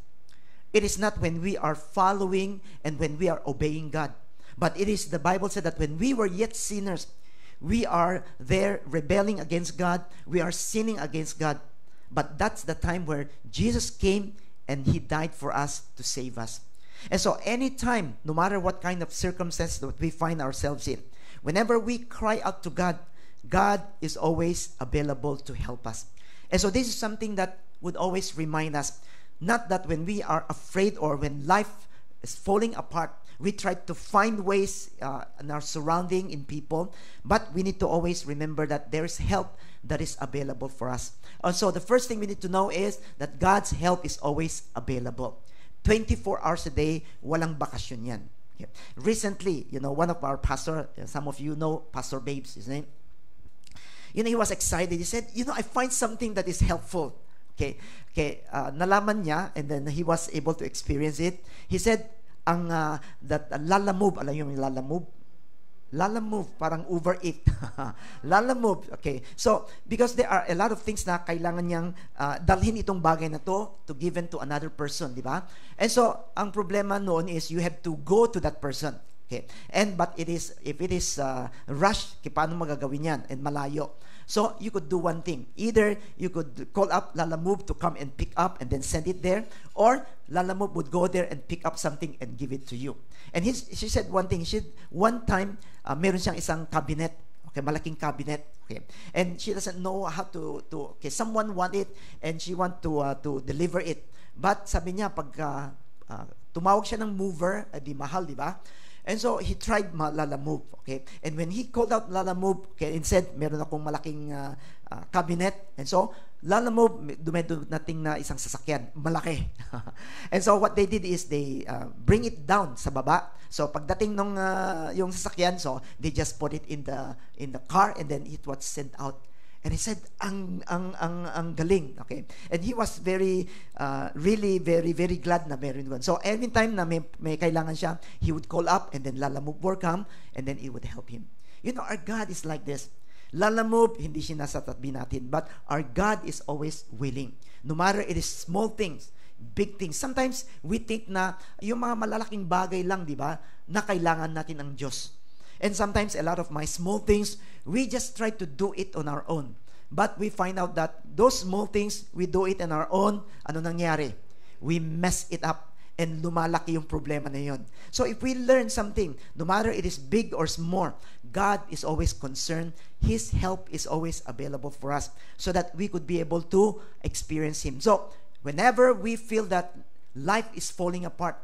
It is not when we are following and when we are obeying God. But it is, the Bible said that when we were yet sinners, we are there rebelling against God. We are sinning against God. But that's the time where Jesus came and He died for us to save us. And so anytime, no matter what kind of circumstance that we find ourselves in, whenever we cry out to God, God is always available to help us. And so this is something that would always remind us, not that when we are afraid or when life is falling apart, we try to find ways in our surrounding, in people, but we need to always remember that there is help that is available for us. And so the first thing we need to know is that God's help is always available. 24 hours a day, walang bakasyon yan. Okay. Recently, one of our pastor, some of you know Pastor Babes, his name. He was excited. He said, I find something that is helpful. Okay. Nalaman niya, and then he was able to experience it. He said, that Lalamove, alam yung Lalamove? Lalamove, parang overeat. Lalamove, okay. So, because there are a lot of things na kailangan niyang dalhin itong bagay na to given to another person, di ba? And so, ang problema noon is you have to go to that person. Okay. But if it is rushed, paano magagawin yan? And malayo. So you could do one thing. Either you could call up Lalamove to come and pick up and then send it there, or Lalamove would go there and pick up something and give it to you. And she said one thing. One time, meron siyang isang cabinet. Okay, malaking cabinet. Okay, and she doesn't know how to okay, someone want it and she want to deliver it. But sabi niya, pag tumawag siya ng mover, di mahal, di ba? And so he tried Lalamove. Okay, and when he called out Lalamove, okay, and said, meron akong malaking cabinet. And so Lalamove, dumating na isang sasakyan, malaki. And so what they did is they bring it down sa baba. So pagdating nung yung sasakyan, so they just put it in the car and then it was sent out. And he said, ang galing, okay? And he was really very, very glad na meron yun. So every time na may kailangan siya, he would call up and then Lalamove would come and then it would help him. You know, our God is like this. Lalamove, hindi siya nasa tabi natin, but our God is always willing. No matter it is small things, big things. Sometimes we think na yung mga malalaking bagay lang, di ba, na kailangan natin ang Diyos. And sometimes a lot of my small things, we just try to do it on our own. But we find out that those small things, we do it on our own. Ano nangyari? We mess it up and lumalaki yung problema na yun. So if we learn something, no matter it is big or small, God is always concerned. His help is always available for us so that we could be able to experience Him. So whenever we feel that life is falling apart,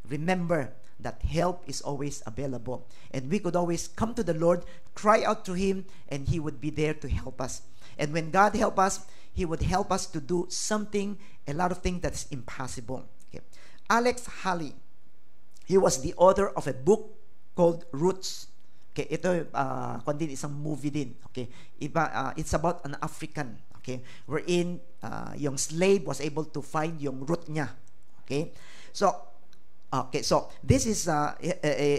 remember that help is always available. And we could always come to the Lord, cry out to Him, and He would be there to help us. And when God help us, He would help us to do something, a lot of things that's impossible. Okay. Alex Haley, he was the author of a book called Roots. Okay, ito kundi isang movie din. Okay, it's about an African. Okay, wherein yung slave was able to find yung root niya. Okay, so this is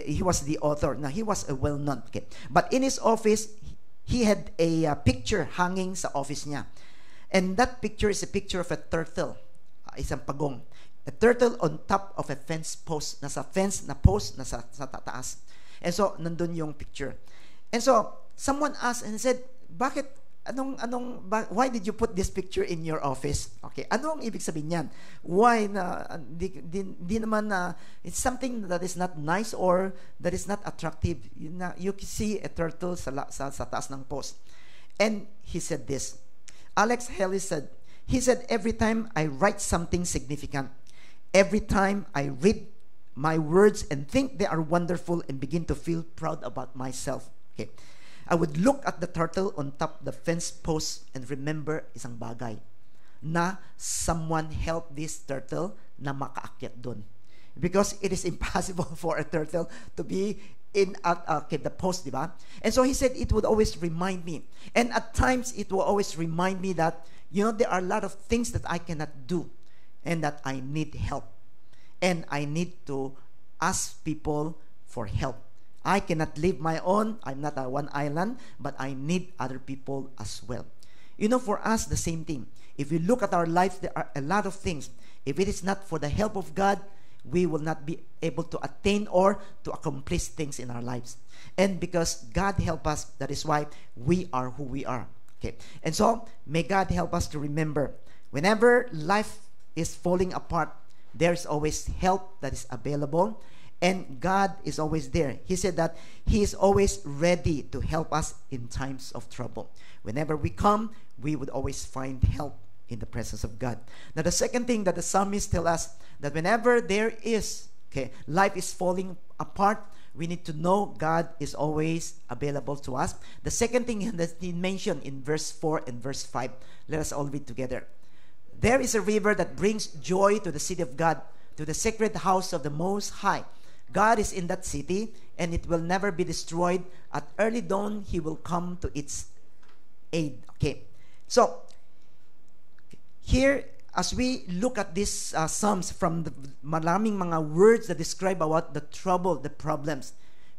he was the author. Now he was a well-known. Okay, but in his office he had a picture hanging sa office niya, and that picture is a picture of a turtle, isang pagong, a turtle on top of a fence post, nasa fence na post nasa taas. And so nandun yung picture. And so someone asked and said, bakit why did you put this picture in your office? Okay, ano ang ibig sabihin niyan? Why na di naman na it's something that is not nice or that is not attractive. You see a turtle sa taas ng post. And he said this. Alex Haley said, every time I write something significant, every time I read my words and think they are wonderful and begin to feel proud about myself. Okay. I would look at the turtle on top the fence post and remember isang bagay na someone helped this turtle na makaakyat doon. Because it is impossible for a turtle to be in the post, di ba? And so he said it would always remind me. And at times it will always remind me that, there are a lot of things that I cannot do and that I need help. And I need to ask people for help. I cannot live my own. I'm not a one island, but I need other people as well. For us, the same thing. If we look at our lives, there are a lot of things. If it is not for the help of God, we will not be able to attain or to accomplish things in our lives. And because God help us, that is why we are who we are. Okay. And so, may God help us to remember, whenever life is falling apart, there's always help that is available. And God is always there. He said that He is always ready to help us in times of trouble. Whenever we come, we would always find help in the presence of God. Now, the second thing that the psalmist tells us, that whenever there is, life is falling apart, we need to know God is always available to us. The second thing that He mentioned in verse 4 and verse 5, let us all read together. There is a river that brings joy to the city of God, to the sacred house of the Most High. God is in that city, and it will never be destroyed. At early dawn, He will come to its aid. Okay. So, here, as we look at these Psalms from the maraming mga words that describe about the trouble, the problems.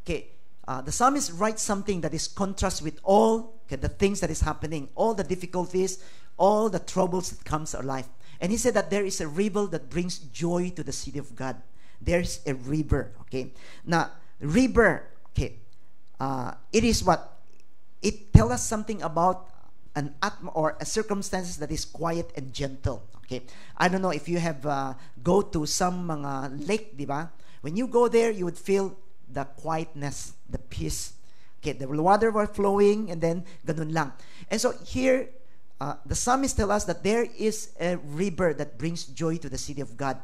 Okay. The psalmist writes something that is contrast with all the things that is happening, all the difficulties, all the troubles that comes to our life. And he said that there is a river that brings joy to the city of God. There's a river, okay? Now, river, okay, it is what? It tells us something about or a circumstances that is quiet and gentle. Okay, I don't know if you have go to some mga lake, di ba? When you go there, you would feel the quietness, the peace. Okay, the water were flowing, and then ganun lang. And so here, the psalmist tell us that there is a river that brings joy to the city of God,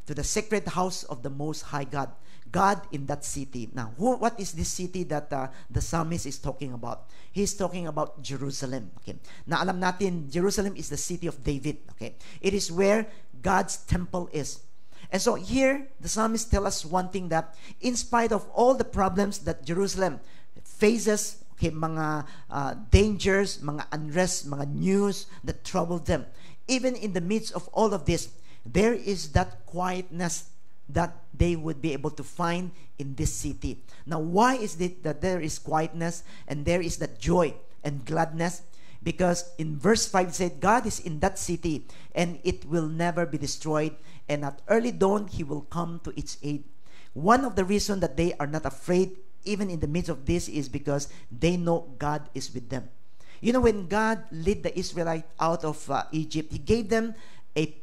to the sacred house of the Most High God. God in that city. Now, what is this city that the psalmist is talking about? He's talking about Jerusalem. Okay. Na alam natin, Jerusalem is the city of David. Okay. It is where God's temple is. And so here, the psalmist tells us one thing, that in spite of all the problems that Jerusalem faces, okay, mga dangers, mga unrest, mga news that trouble them, even in the midst of all of this, there is that quietness that they would be able to find in this city. Now, why is it that there is quietness and there is that joy and gladness? Because in verse 5 it said, God is in that city and it will never be destroyed, and at early dawn He will come to its aid. One of the reasons that they are not afraid even in the midst of this is because they know God is with them. You know, when God led the Israelites out of Egypt, He gave them a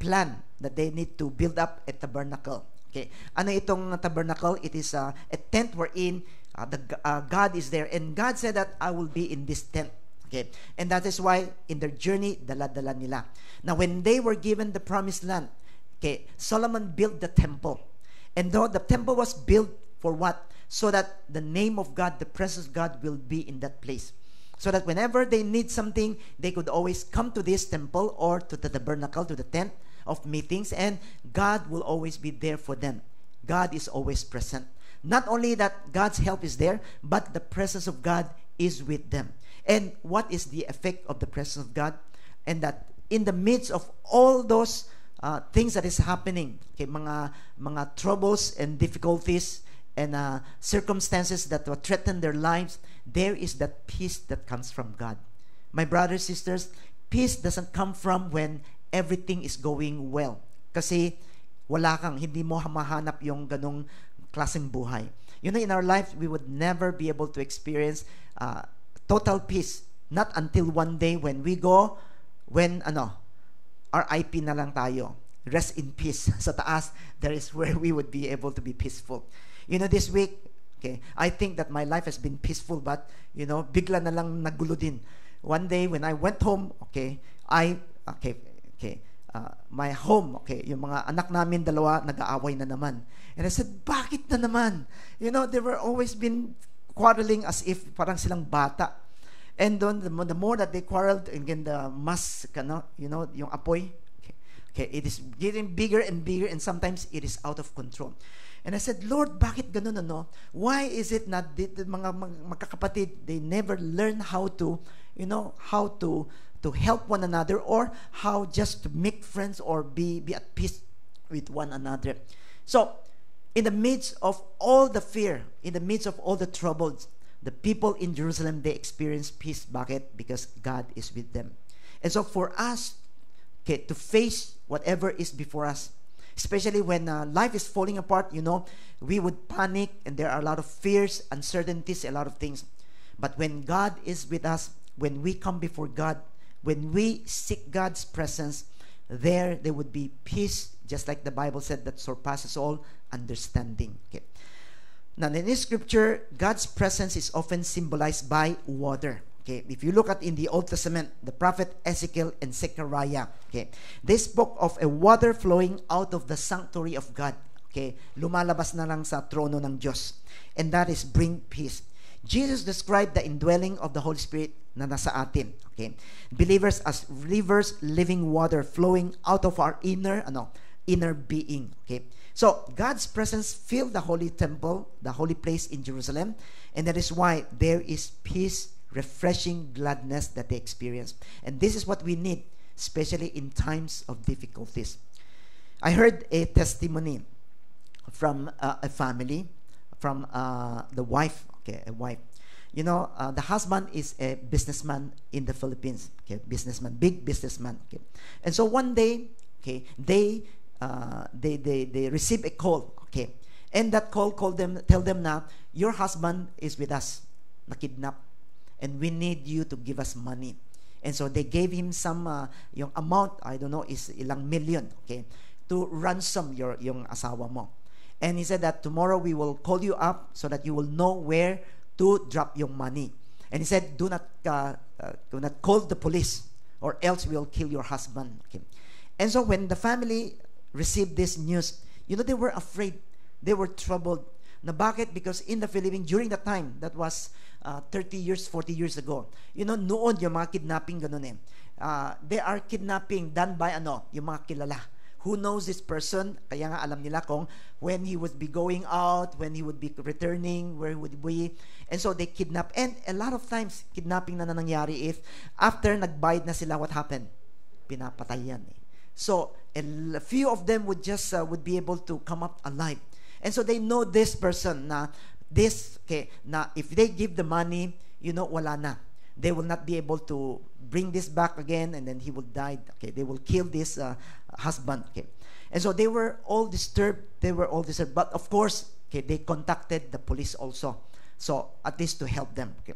plan that they need to build up a tabernacle. Okay, ano itong tabernacle? It is a tent wherein God is there, and God said that I will be in this tent. Okay, and that is why in their journey, dala-dala nila. Now, when they were given the promised land, okay, Solomon built the temple, and though the temple was built for what? So that the name of God, the presence of God, will be in that place. So that whenever they need something, they could always come to this temple or to the tabernacle, to the tent of meetings, and God will always be there for them. God is always present. Not only that God's help is there, but the presence of God is with them. And what is the effect of the presence of God? And that in the midst of all those things that is happening, okay, mga troubles and difficulties and circumstances that will threaten their lives, there is that peace that comes from God. My brothers, sisters, peace doesn't come from when everything is going well. Kasi wala kang, hindi mo mahanap yung ganong klaseng buhay. You know, in our life, we would never be able to experience total peace. Not until one day when we go, when RIP na lang tayo. Rest in peace. Sa taas, there is where we would be able to be peaceful. You know, this week, okay, I think that my life has been peaceful, but, you know, bigla na lang nagulo din. One day, when I went home, okay, my home, okay, yung mga anak namin dalawa, nag-aaway na naman. And I said, bakit na naman? You know, they were always been quarreling as if parang silang bata. And then, the more that they quarreled, again, the mas, you know, yung apoy, okay, it is getting bigger and bigger, and sometimes it is out of control. And I said, Lord, bakit ganun, ano? Why is it not the mga magkakapatid, they never learn how to, you know, how to help one another, or how just to make friends or be at peace with one another. So, in the midst of all the fear, in the midst of all the troubles, the people in Jerusalem, they experience peace. Bakit? Because God is with them. And so for us, okay, to face whatever is before us, especially when life is falling apart, you know, we would panic, and there are a lot of fears, uncertainties, a lot of things. But when God is with us, when we come before God, when we seek God's presence, there would be peace, just like the Bible said, that surpasses all understanding. Okay. Now, in this scripture, God's presence is often symbolized by water. Okay, if you look at in the Old Testament, the prophet Ezekiel and Zechariah, okay, they spoke of a water flowing out of the sanctuary of God. Okay, lumalabas na lang sa trono ng Diyos. And that is bring peace. Jesus described the indwelling of the Holy Spirit na nasa atin. Okay, believers as rivers, living water flowing out of our inner being. Okay, so God's presence filled the holy temple, the holy place in Jerusalem, and that is why there is peace, refreshing gladness that they experience. And this is what we need, especially in times of difficulties. I heard a testimony from a family, from the wife. Okay, a wife. You know, the husband is a businessman in the Philippines. Okay, businessman, big businessman. Okay, and so one day, okay, they receive a call. Okay, and that call tell them now, your husband is with us, nakidnap. and we need you to give us money. And so they gave him some yung amount, I don't know, is ilang million, okay, to ransom yung asawa mo. And he said that tomorrow we will call you up so that you will know where to drop yung money. And he said, do not call the police, or else we will kill your husband. Okay. And so when the family received this news, they were afraid. They were troubled. Na bakit? Because in the Philippines, during the time, that was 30 years, 40 years ago, noon yung mga kidnapping ganun eh. They are kidnapping done by yung mga kilala. Who knows this person? Kaya nga alam nila kung when he would be going out, when he would be returning, where he would be. And so they kidnap. And a lot of times, kidnapping na nangyari if after nagbayad na sila, what happened? Pinapatay yan eh. So a few of them would just would be able to come up alive. And so they know this person na if they give the money, wala na. They will not be able to bring this back again, and then he will die. Okay, they will kill this husband. Okay, and so they were all disturbed. But of course, they contacted the police also. So at least to help them. Okay,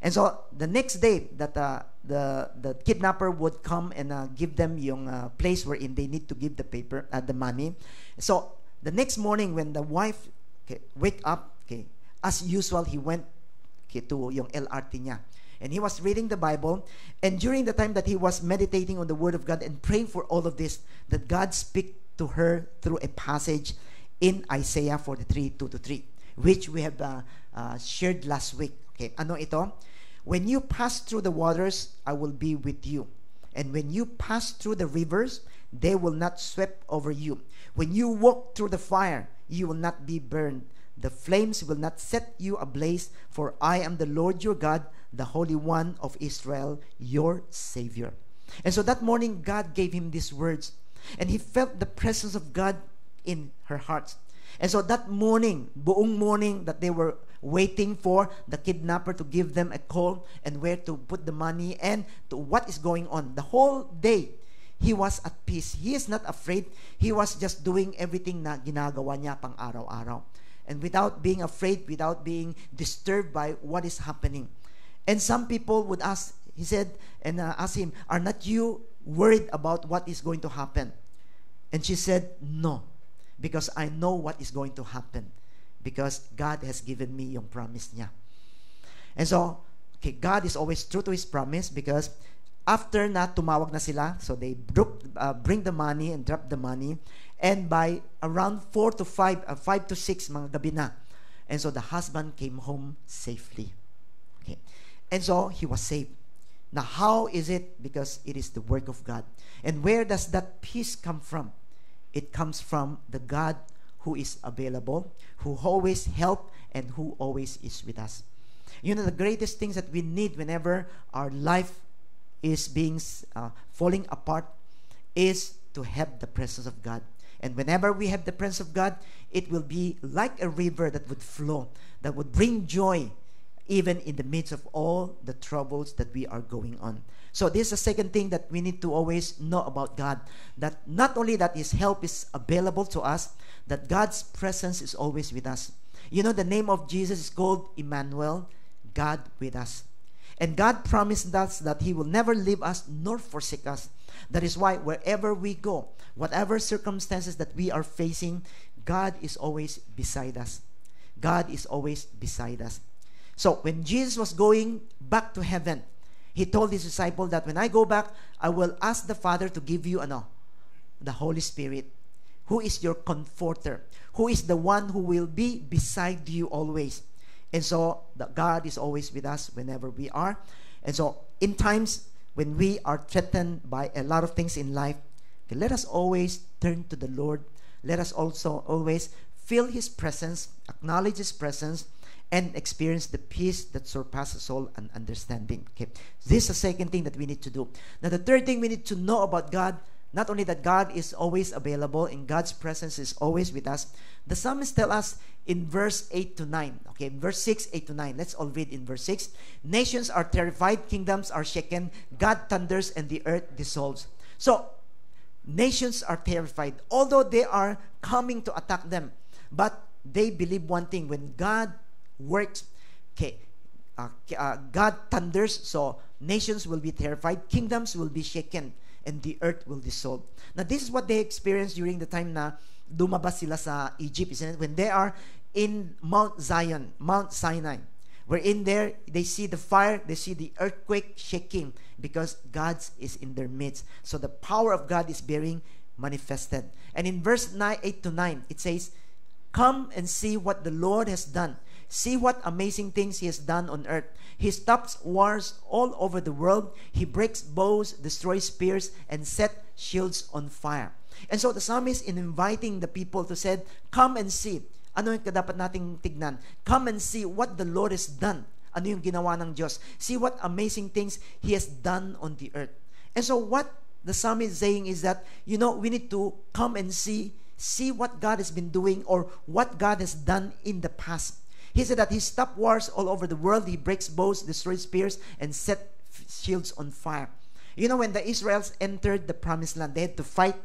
and so the next day that the kidnapper would come and give them yung place wherein they need to give the money. So the next morning when the wife wake up, as usual, he went to yung LRT niya. And he was reading the Bible, and during the time that he was meditating on the Word of God and praying for all of this, that God speak to her through a passage in Isaiah 43, 2-3, which we have shared last week. Okay, ano ito? When you pass through the waters, I will be with you. And when you pass through the rivers, they will not sweep over you. When you walk through the fire, you will not be burned. The flames will not set you ablaze, for I am the Lord your God, the Holy One of Israel, your Savior. And so that morning, God gave him these words, and he felt the presence of God in her heart. And so that morning, buong morning that they were waiting for the kidnapper to give them a call and where to put the money and to what is going on. The whole day, he was at peace. He is not afraid. He was just doing everything na ginagawa niya pang araw-araw. And without being afraid, without being disturbed by what is happening. And some people would ask, he said, and ask him, are not you worried about what is going to happen? And she said, no, because I know what is going to happen, because God has given me yung promise niya. And so, God is always true to His promise, because after na tumawag na sila, so they bring the money and drop the money, and by around 4 to 5, 5 to 6 mga gabi na, and so the husband came home safely. Okay, and so he was saved. Now, how is it? Because it is the work of God. And where does that peace come from? It comes from the God who is available, who always help, and who always is with us. The greatest things that we need whenever our life is being falling apart is to have the presence of God. And whenever we have the presence of God, it will be like a river that would flow, that would bring joy even in the midst of all the troubles that we are going on. So this is the second thing that we need to always know about God, that not only that His help is available to us, that God's presence is always with us. The name of Jesus is called Emmanuel, God with us. And God promised us that He will never leave us nor forsake us. That is why wherever we go, whatever circumstances that we are facing, God is always beside us. God is always beside us. So when Jesus was going back to heaven, He told His disciple that when I go back, I will ask the Father to give you the Holy Spirit, who is your comforter, who is the one who will be beside you always. And so God is always with us whenever we are. And so in times when we are threatened by a lot of things in life, let us always turn to the Lord. Let us also always feel His presence, acknowledge His presence, and experience the peace that surpasses all and understanding. Okay, this is the second thing that we need to do. Now, the third thing we need to know about God, not only that God is always available and God's presence is always with us, the psalmist tell us in verse 8 to 9. Okay, verse 6, 8 to 9. Let's all read in verse 6. Nations are terrified, kingdoms are shaken, God thunders and the earth dissolves. So, nations are terrified, although they are coming to attack them. But they believe one thing, when God works, God thunders, so nations will be terrified, kingdoms will be shaken, and the earth will dissolve. Now, this is what they experienced during the time na lumabas sila sa Egypt, isn't it? When they are in Mount Zion, Mount Sinai, where in there, they see the fire, they see the earthquake shaking, because God is in their midst. So the power of God is being manifested. And in verse 8 to 9, it says, "Come and see what the Lord has done. See what amazing things He has done on earth. He stops wars all over the world. He breaks bows, destroys spears, and set shields on fire." And so the psalmist, in inviting the people to say, "Come and see." Ano yung dapat nating tignan? Come and see what the Lord has done. Ano yung ginawa ng Diyos? See what amazing things He has done on the earth. And so what the psalmist is saying is that, we need to come and see what God has been doing, or what God has done in the past. He said that He stopped wars all over the world. He breaks bows, destroys spears, and set shields on fire. When the Israelites entered the promised land, they had to fight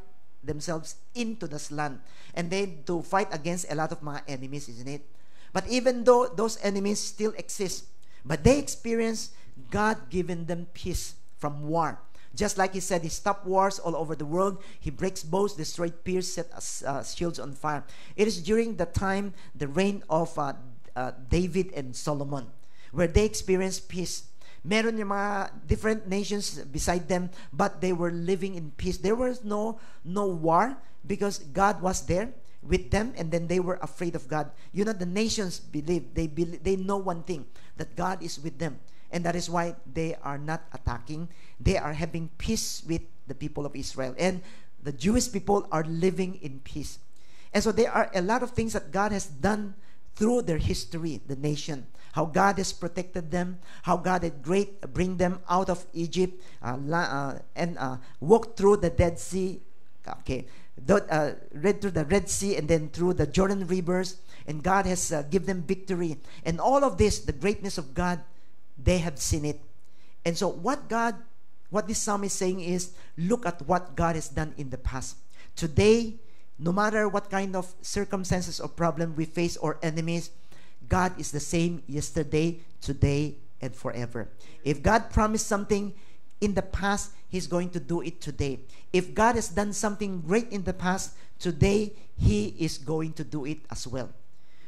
themselves into this land, and they had to fight against a lot of mga enemies, isn't it? But even though those enemies still exist, but they experienced God giving them peace from war. Just like He said, He stopped wars all over the world. He breaks bows, destroyed spears, set shields on fire. It is during the time, the reign of David and Solomon, where they experienced peace. Meron yung mga different nations beside them, but they were living in peace. There was no war, because God was there with them, and then they were afraid of God. The nations believe, they know one thing, that God is with them. And that is why they are not attacking. They are having peace with the people of Israel. And the Jewish people are living in peace. And so there are a lot of things that God has done through their history, the nation. How God has protected them, how God had bring them out of Egypt, and walked through the Dead Sea, read through the Red Sea, and then through the Jordan rivers, and God has given them victory. And all of this, the greatness of God, they have seen it. And so what this psalm is saying is, look at what God has done in the past. Today, no matter what kind of circumstances or problem we face or enemies, God is the same yesterday, today, and forever. If God promised something in the past, He's going to do it today. If God has done something great in the past, today, He is going to do it as well.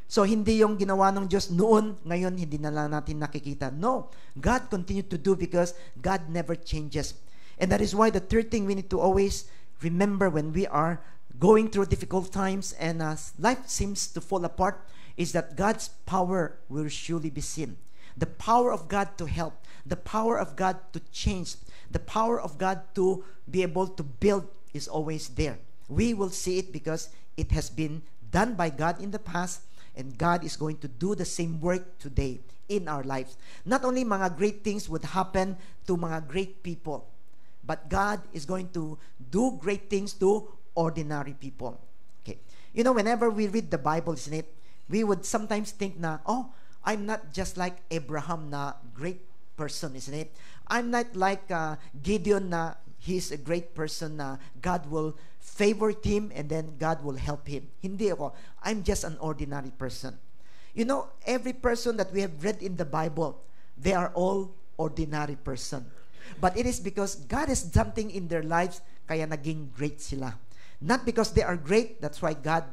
So, hindi yung ginawa ng Diyos noon, ngayon hindi na lang natin nakikita. No, God continued to do, because God never changes. And that is why the third thing we need to always remember when we are going through difficult times and life seems to fall apart, is that God's power will surely be seen. The power of God to help, the power of God to change, the power of God to be able to build is always there. We will see it because it has been done by God in the past, and God is going to do the same work today in our lives. Not only mga great things would happen to mga great people, but God is going to do great things to ordinary people. Okay. Whenever we read the Bible, isn't it, we would sometimes think na, oh, I'm not just like Abraham na great person, isn't it? I'm not like Gideon na he's a great person na God will favor him and then God will help him. Hindi ako. I'm just an ordinary person. Every person that we have read in the Bible, they are all ordinary person. But it is because God has something in their lives, kaya naging great sila. Not because they are great, that's why God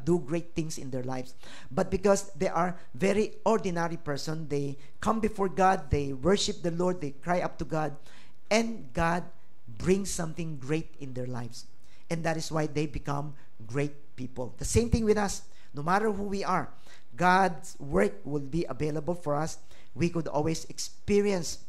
do great things in their lives, but because they are very ordinary person. They come before God, they worship the Lord, they cry up to God, and God brings something great in their lives. And that is why they become great people. The same thing with us. No matter who we are, God's work will be available for us. We could always experience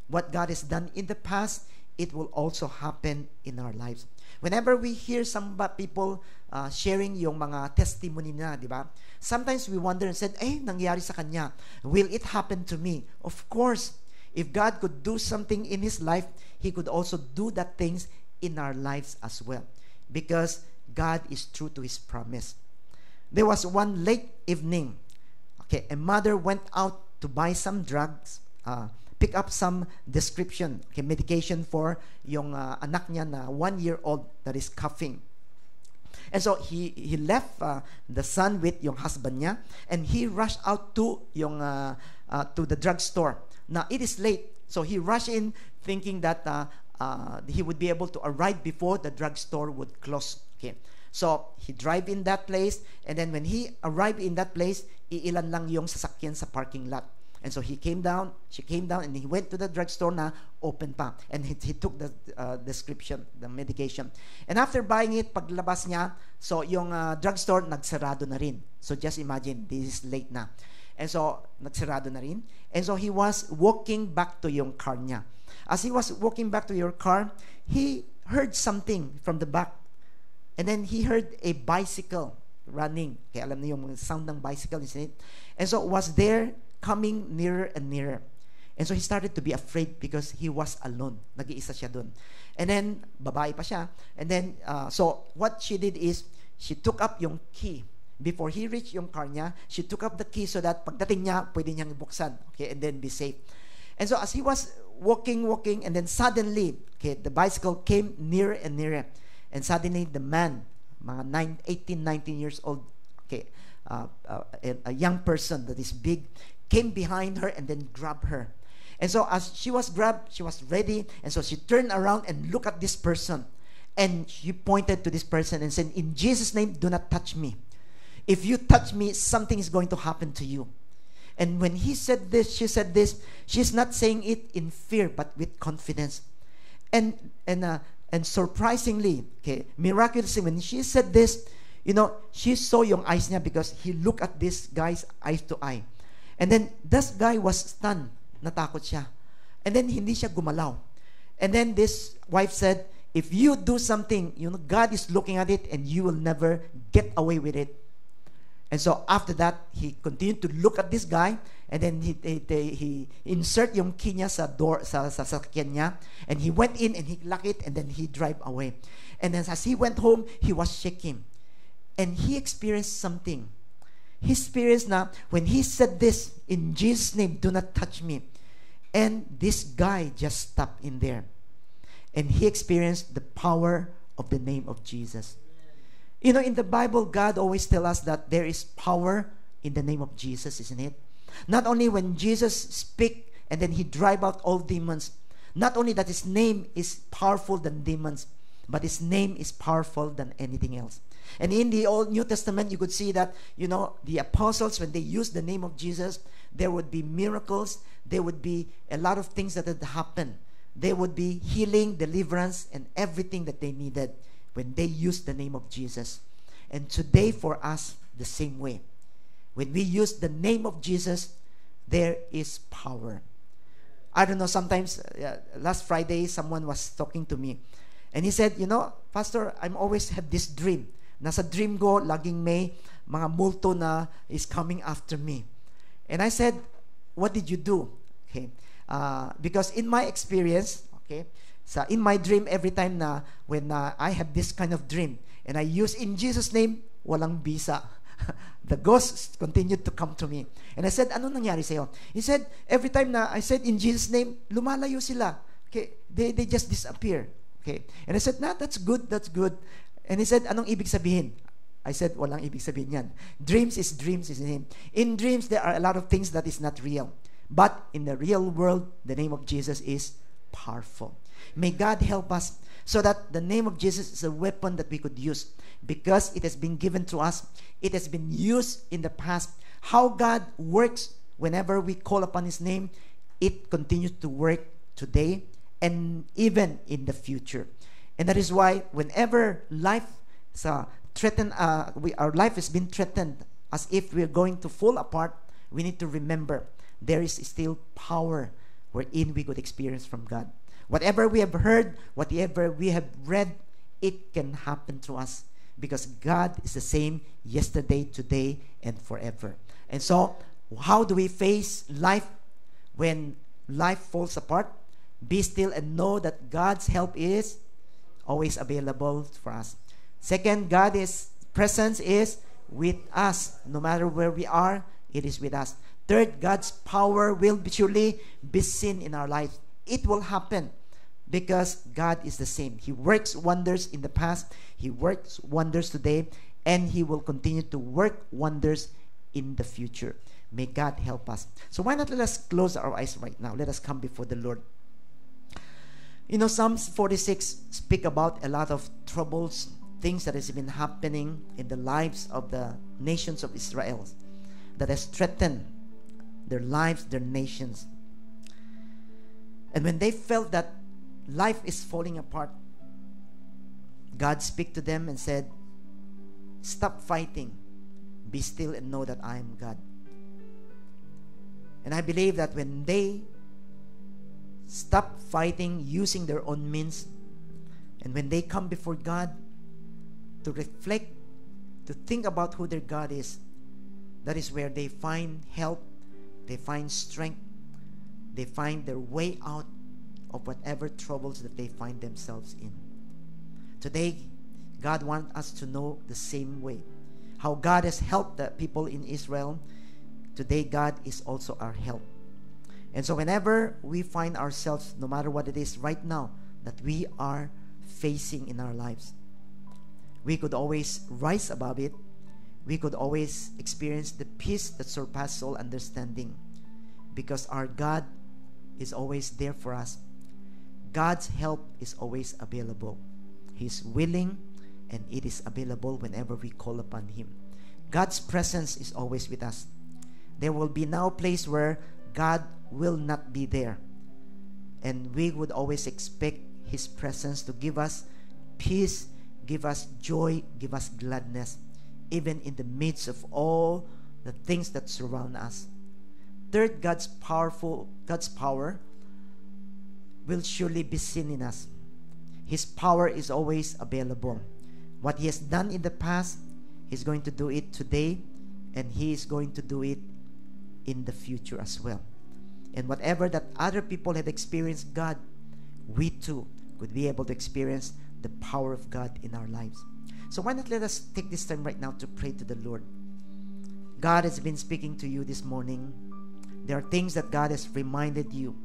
what God has done in the past. It will also happen in our lives. Whenever we hear some people sharing yung mga testimony na, di ba? Sometimes we wonder and said, nangyari sa kanya. Will it happen to me? Of course. If God could do something in his life, He could also do that things in our lives as well. Because God is true to His promise. There was one late evening. Okay, a mother went out to buy some drugs, pick up some medication for yung anak niya na 1-year-old that is coughing. And so he left the son with yung husband niya, and he rushed out to yung to the drugstore. Now, it is late, so he rushed in thinking that he would be able to arrive before the drugstore would close. Okay. So, he drive in that place, and then when he arrived in that place, iilan lang yung sasakyan sa parking lot. And so, she came down, and he went to the drugstore na open pa. And he took the prescription, the medication. And after buying it, paglabas niya, so yung drugstore, nagsarado na rin. So, just imagine, this is late na. And so, nagsarado na rin. And so, he was walking back to yung car niya. As he was walking back to your car, he heard something from the back. And then, he heard a bicycle running. Kaya alam niyo yung sound ng bicycle, isn't it? And so, was there coming nearer and nearer. And so, he started to be afraid because he was alone. Nag-iisa siya dun. And then, babae pa siya. And then, so, what she did is, she took up yung key. Before he reached yung car niya, she took up the key so that pagdating niya, pwede niyang ibuksan. Okay, and then be safe. And so, as he was walking, and then suddenly, okay, the bicycle came nearer and nearer. And suddenly, the man, mga 18, 19 years old, okay, a young person that is big, came behind her and then grabbed her. And so as she was grabbed, she was ready. And so she turned around and looked at this person. And she pointed to this person and said, "In Jesus' name, do not touch me. If you touch me, something is going to happen to you." And when he said this, she said this. She's not saying it in fear, but with confidence. And surprisingly, okay, miraculously, when she said this, you know, she saw yung eyes niya because he looked at this guy's eyes to eye. And then, this guy was stunned. Natakot siya. And then, hindi siya gumalaw. And then, this wife said, "If you do something, you know, God is looking at it and you will never get away with it." And so, after that, he continued to look at this guy. And then, he insert yung key niya sa door, sa sasakyan niya. And he went in and he locked it and then he drive away. And then, as he went home, he was shaking. And he experienced something. He experienced na, when he said this, "In Jesus' name, do not touch me." And this guy just stopped in there. And he experienced the power of the name of Jesus. You know, in the Bible, God always tells us that there is power in the name of Jesus, isn't it? Not only when Jesus speak and then he drive out all demons, not only that his name is powerful than demons, but his name is powerful than anything else. And in the Old New Testament, you could see that, you know, the apostles, when they used the name of Jesus, there would be miracles, there would be a lot of things that had happened. There would be healing, deliverance, and everything that they needed when they used the name of Jesus. And today for us, the same way. When we use the name of Jesus, there is power. I don't know, sometimes, last Friday, someone was talking to me. And he said, "You know, Pastor, I'm always have this dream. Nasa dream ko, laging may mga multo na is coming after me." And I said, "What did you do?" Okay. Because in my experience, okay, so in my dream, every time na when I have this kind of dream, and I use "in Jesus' name," walang bisa. The ghosts continued to come to me. And I said, "Ano nangyari sa'yo?" He said, "Every time na I said "in Jesus' name," lumalayo sila. Okay. They just disappear. Okay. And I said, "Nah, that's good, that's good." And he said, "Anong ibig sabihin?" I said, "Walang ibig sabihin yan. Dreams is dreams, isn't it? In dreams, there are a lot of things that is not real. But in the real world, the name of Jesus is powerful." May God help us so that the name of Jesus is a weapon that we could use. Because it has been given to us. It has been used in the past. How God works whenever we call upon His name, it continues to work today and even in the future. And that is why whenever life is threatened, our life has been threatened as if we're going to fall apart, we need to remember there is still power wherein we could experience from God. Whatever we have heard, whatever we have read, it can happen to us because God is the same yesterday, today, and forever. And so, how do we face life when life falls apart? Be still and know that God's help is always available for us. Second, God's presence is with us. No matter where we are, it is with us. Third, God's power will surely be seen in our lives. It will happen because God is the same. He works wonders in the past. He works wonders today. And He will continue to work wonders in the future. May God help us. So why not let us close our eyes right now? Let us come before the Lord. You know, Psalms 46 speak about a lot of troubles, things that has been happening in the lives of the nations of Israel that has threatened their lives, their nations. And when they felt that life is falling apart, God spoke to them and said, stop fighting. Be still and know that I am God. And I believe that when they stop fighting using their own means, and when they come before God to reflect, to think about who their God is, that is where they find help, they find strength, they find their way out of whatever troubles that they find themselves in. Today, God wants us to know the same way. How God has helped the people in Israel, today God is also our help. And so whenever we find ourselves, no matter what it is right now, that we are facing in our lives, we could always rise above it. We could always experience the peace that surpasses all understanding, because our God is always there for us. God's help is always available. He's willing, and it is available whenever we call upon Him. God's presence is always with us. There will be no place where God will not be there. And we would always expect His presence to give us peace, give us joy, give us gladness, even in the midst of all the things that surround us. Third, God's power will surely be seen in us. His power is always available. What He has done in the past, He's going to do it today, and He is going to do it in the future as well. And whatever that other people have experienced God, we too could be able to experience the power of God in our lives. So why not let us take this time right now to pray to the Lord. God has been speaking to you this morning. There are things that God has reminded you.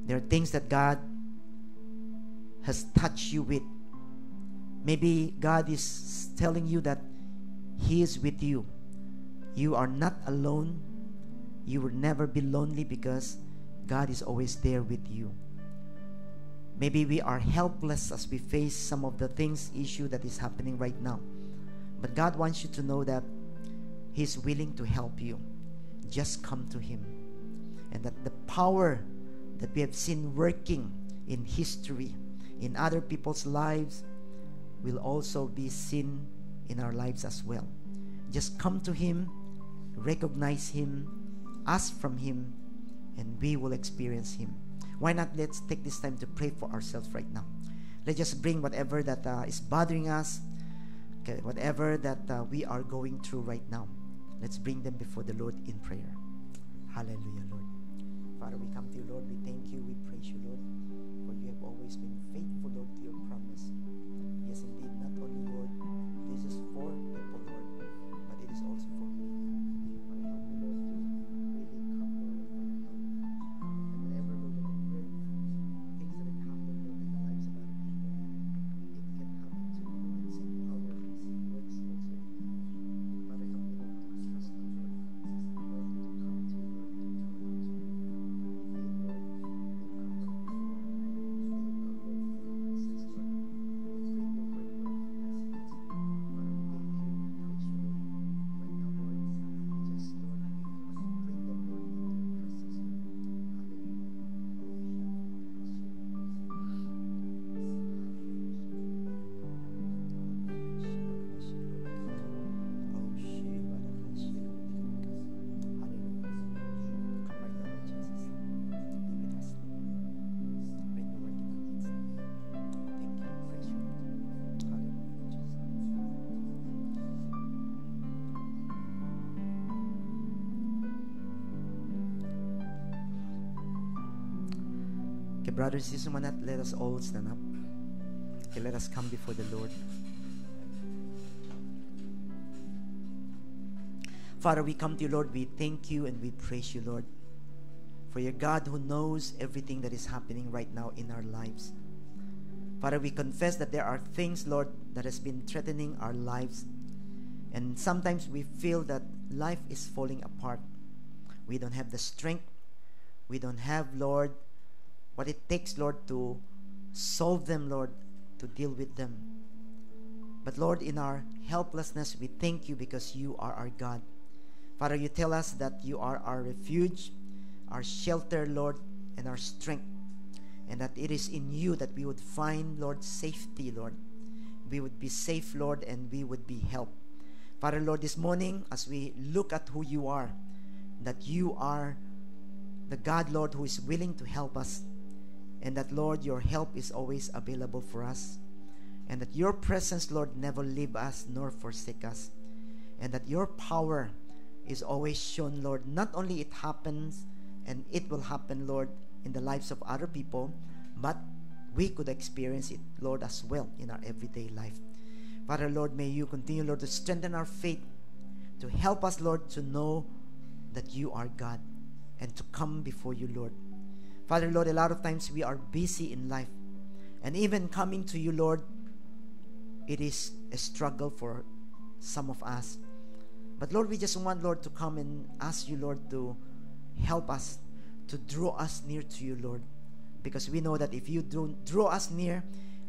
There are things that God has touched you with. Maybe God is telling you that He is with you. You are not alone. You will never be lonely, because God is always there with you. Maybe we are helpless as we face some of the issue that is happening right now. But God wants you to know that He's willing to help you. Just come to Him. And that the power that we have seen working in history, in other people's lives, will also be seen in our lives as well. Just come to Him, recognize Him, ask from Him, and we will experience Him. Why not let's take this time to pray for ourselves right now. Let's just bring whatever that is bothering us, okay, whatever that we are going through right now. Let's bring them before the Lord in prayer. Hallelujah, Lord. Father, we come to you, Lord. We thank you. We praise you, Lord, for you have always been faithful, Lord, to your promise. Yes, indeed, not only, Lord, this is for people, Lord, but it is also for me. Father, help me, Lord, to really come, Lord, for your help. And whenever, Lord, that I've heard things that have happened, Lord, in the lives of other people, it can happen to me, Lord. And same power works also in me. Father, help me, Lord, to trust you, Lord, to come to you, Lord, to turn to you. Okay, brothers and sisters, let us all stand up. Okay, let us come before the Lord. Father, we come to you, Lord. We thank you and we praise you, Lord, for you're God who knows everything that is happening right now in our lives. Father, we confess that there are things, Lord, that has been threatening our lives. And sometimes we feel that life is falling apart. We don't have the strength. We don't have, Lord, what it takes, Lord, to solve them, Lord, to deal with them. But Lord, in our helplessness, we thank you because you are our God. Father, you tell us that you are our refuge, our shelter, Lord, and our strength. And that it is in you that we would find, Lord, safety, Lord. We would be safe, Lord, and we would be helped. Father, Lord, this morning, as we look at who you are, that you are the God, Lord, who is willing to help us. And that, Lord, your help is always available for us. And that your presence, Lord, never leave us nor forsake us. And that your power is always shown, Lord. Not only it happens and it will happen, Lord, in the lives of other people, but we could experience it, Lord, as well in our everyday life. Father, Lord, may you continue, Lord, to strengthen our faith, to help us, Lord, to know that you are God and to come before you, Lord. Father, Lord, a lot of times we are busy in life. And even coming to you, Lord, it is a struggle for some of us. But Lord, we just want, Lord, to come and ask you, Lord, to help us, to draw us near to you, Lord. Because we know that if you don't draw us near,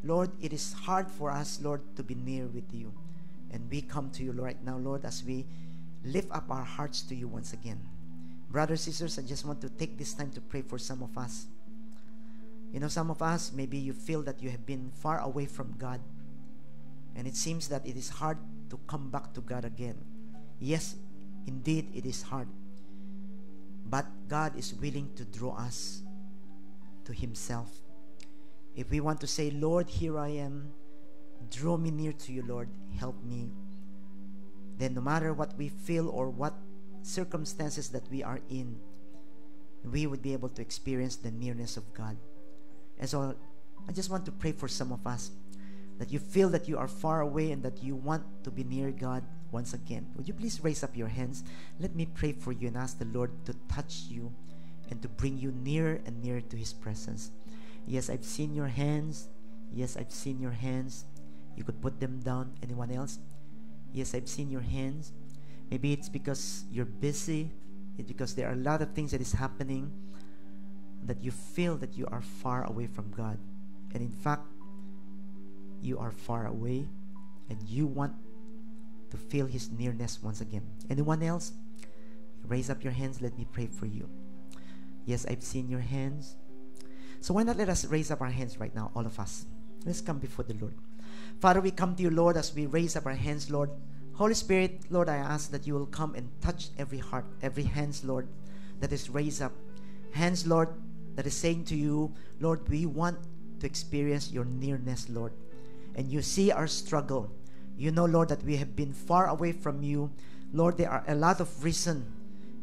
Lord, it is hard for us, Lord, to be near with you. And we come to you right now, Lord, as we lift up our hearts to you once again. Brothers, sisters, I just want to take this time to pray for some of us. You know, some of us, maybe you feel that you have been far away from God. And it seems that it is hard to come back to God again. Yes, indeed, it is hard. But God is willing to draw us to Himself. If we want to say, Lord, here I am, draw me near to you, Lord, help me, then no matter what we feel or what circumstances that we are in, we would be able to experience the nearness of God. And so I just want to pray for some of us that you feel that you are far away and that you want to be near God once again. Would you please raise up your hands? Let me pray for you and ask the Lord to touch you and to bring you nearer and nearer to His presence. Yes, I've seen your hands. Yes, I've seen your hands. You could put them down. Anyone else? Yes, I've seen your hands. Maybe it's because you're busy. It's because there are a lot of things that is happening that you feel that you are far away from God. And in fact, you are far away and you want to feel His nearness once again. Anyone else? Raise up your hands. Let me pray for you. Yes, I've seen your hands. So why not let us raise up our hands right now, all of us. Let's come before the Lord. Father, we come to you, Lord, as we raise up our hands, Lord. Holy Spirit, Lord, I ask that you will come and touch every heart, every hands, Lord, that is raised up. Hands, Lord, that is saying to you, Lord, we want to experience your nearness, Lord. And you see our struggle. You know, Lord, that we have been far away from you. Lord, there are a lot of reasons,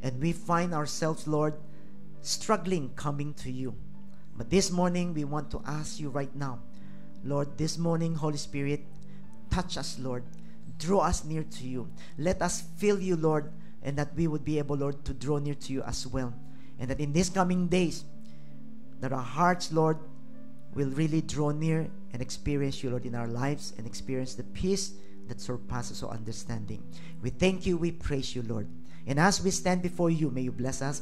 and we find ourselves, Lord, struggling coming to you. But this morning, we want to ask you right now, Lord, this morning, Holy Spirit, touch us, Lord. Draw us near to you. Let us feel you, Lord, and that we would be able, Lord, to draw near to you as well. And that in these coming days, that our hearts, Lord, will really draw near and experience you, Lord, in our lives and experience the peace that surpasses all understanding. We thank you, we praise you, Lord. And as we stand before you, may you bless us.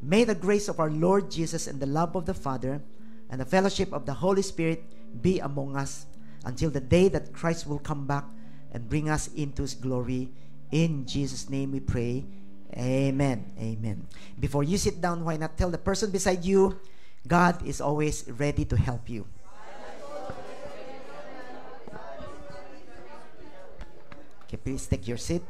May the grace of our Lord Jesus and the love of the Father and the fellowship of the Holy Spirit be among us until the day that Christ will come back and bring us into His glory. In Jesus' name we pray. Amen. Amen. Before you sit down, why not tell the person beside you, God is always ready to help you. Okay, please take your seat.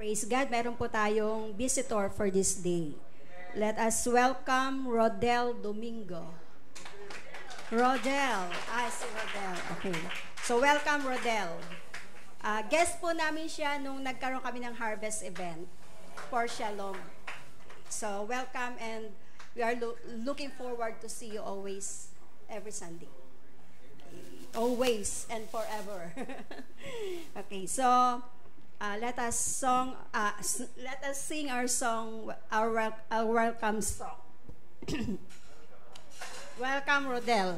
Praise God, meron po tayong visitor for this day. Let us welcome Rodel Domingo. Rodel. Si Rodel. Okay. So, welcome, Rodel. Guest po namin siya nung nagkaroon kami ng harvest event for Shalom. So, welcome, and we are looking forward to see you always, every Sunday. Always and forever. Okay, so, let us sing our song, our welcome song. Welcome, Rodel.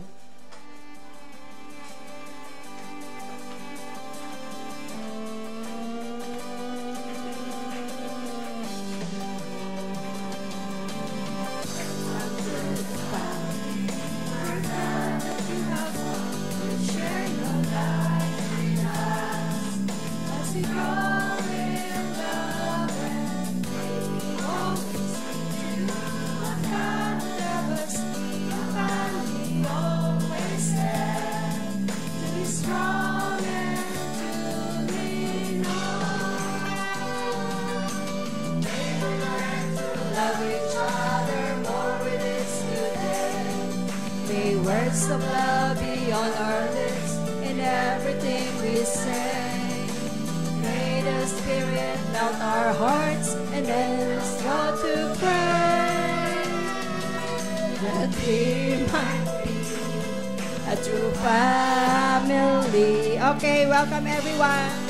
Words of love beyond our lips in everything we say. May the Spirit melt our hearts and then let's go to pray. That we might be a true family. Okay, welcome everyone.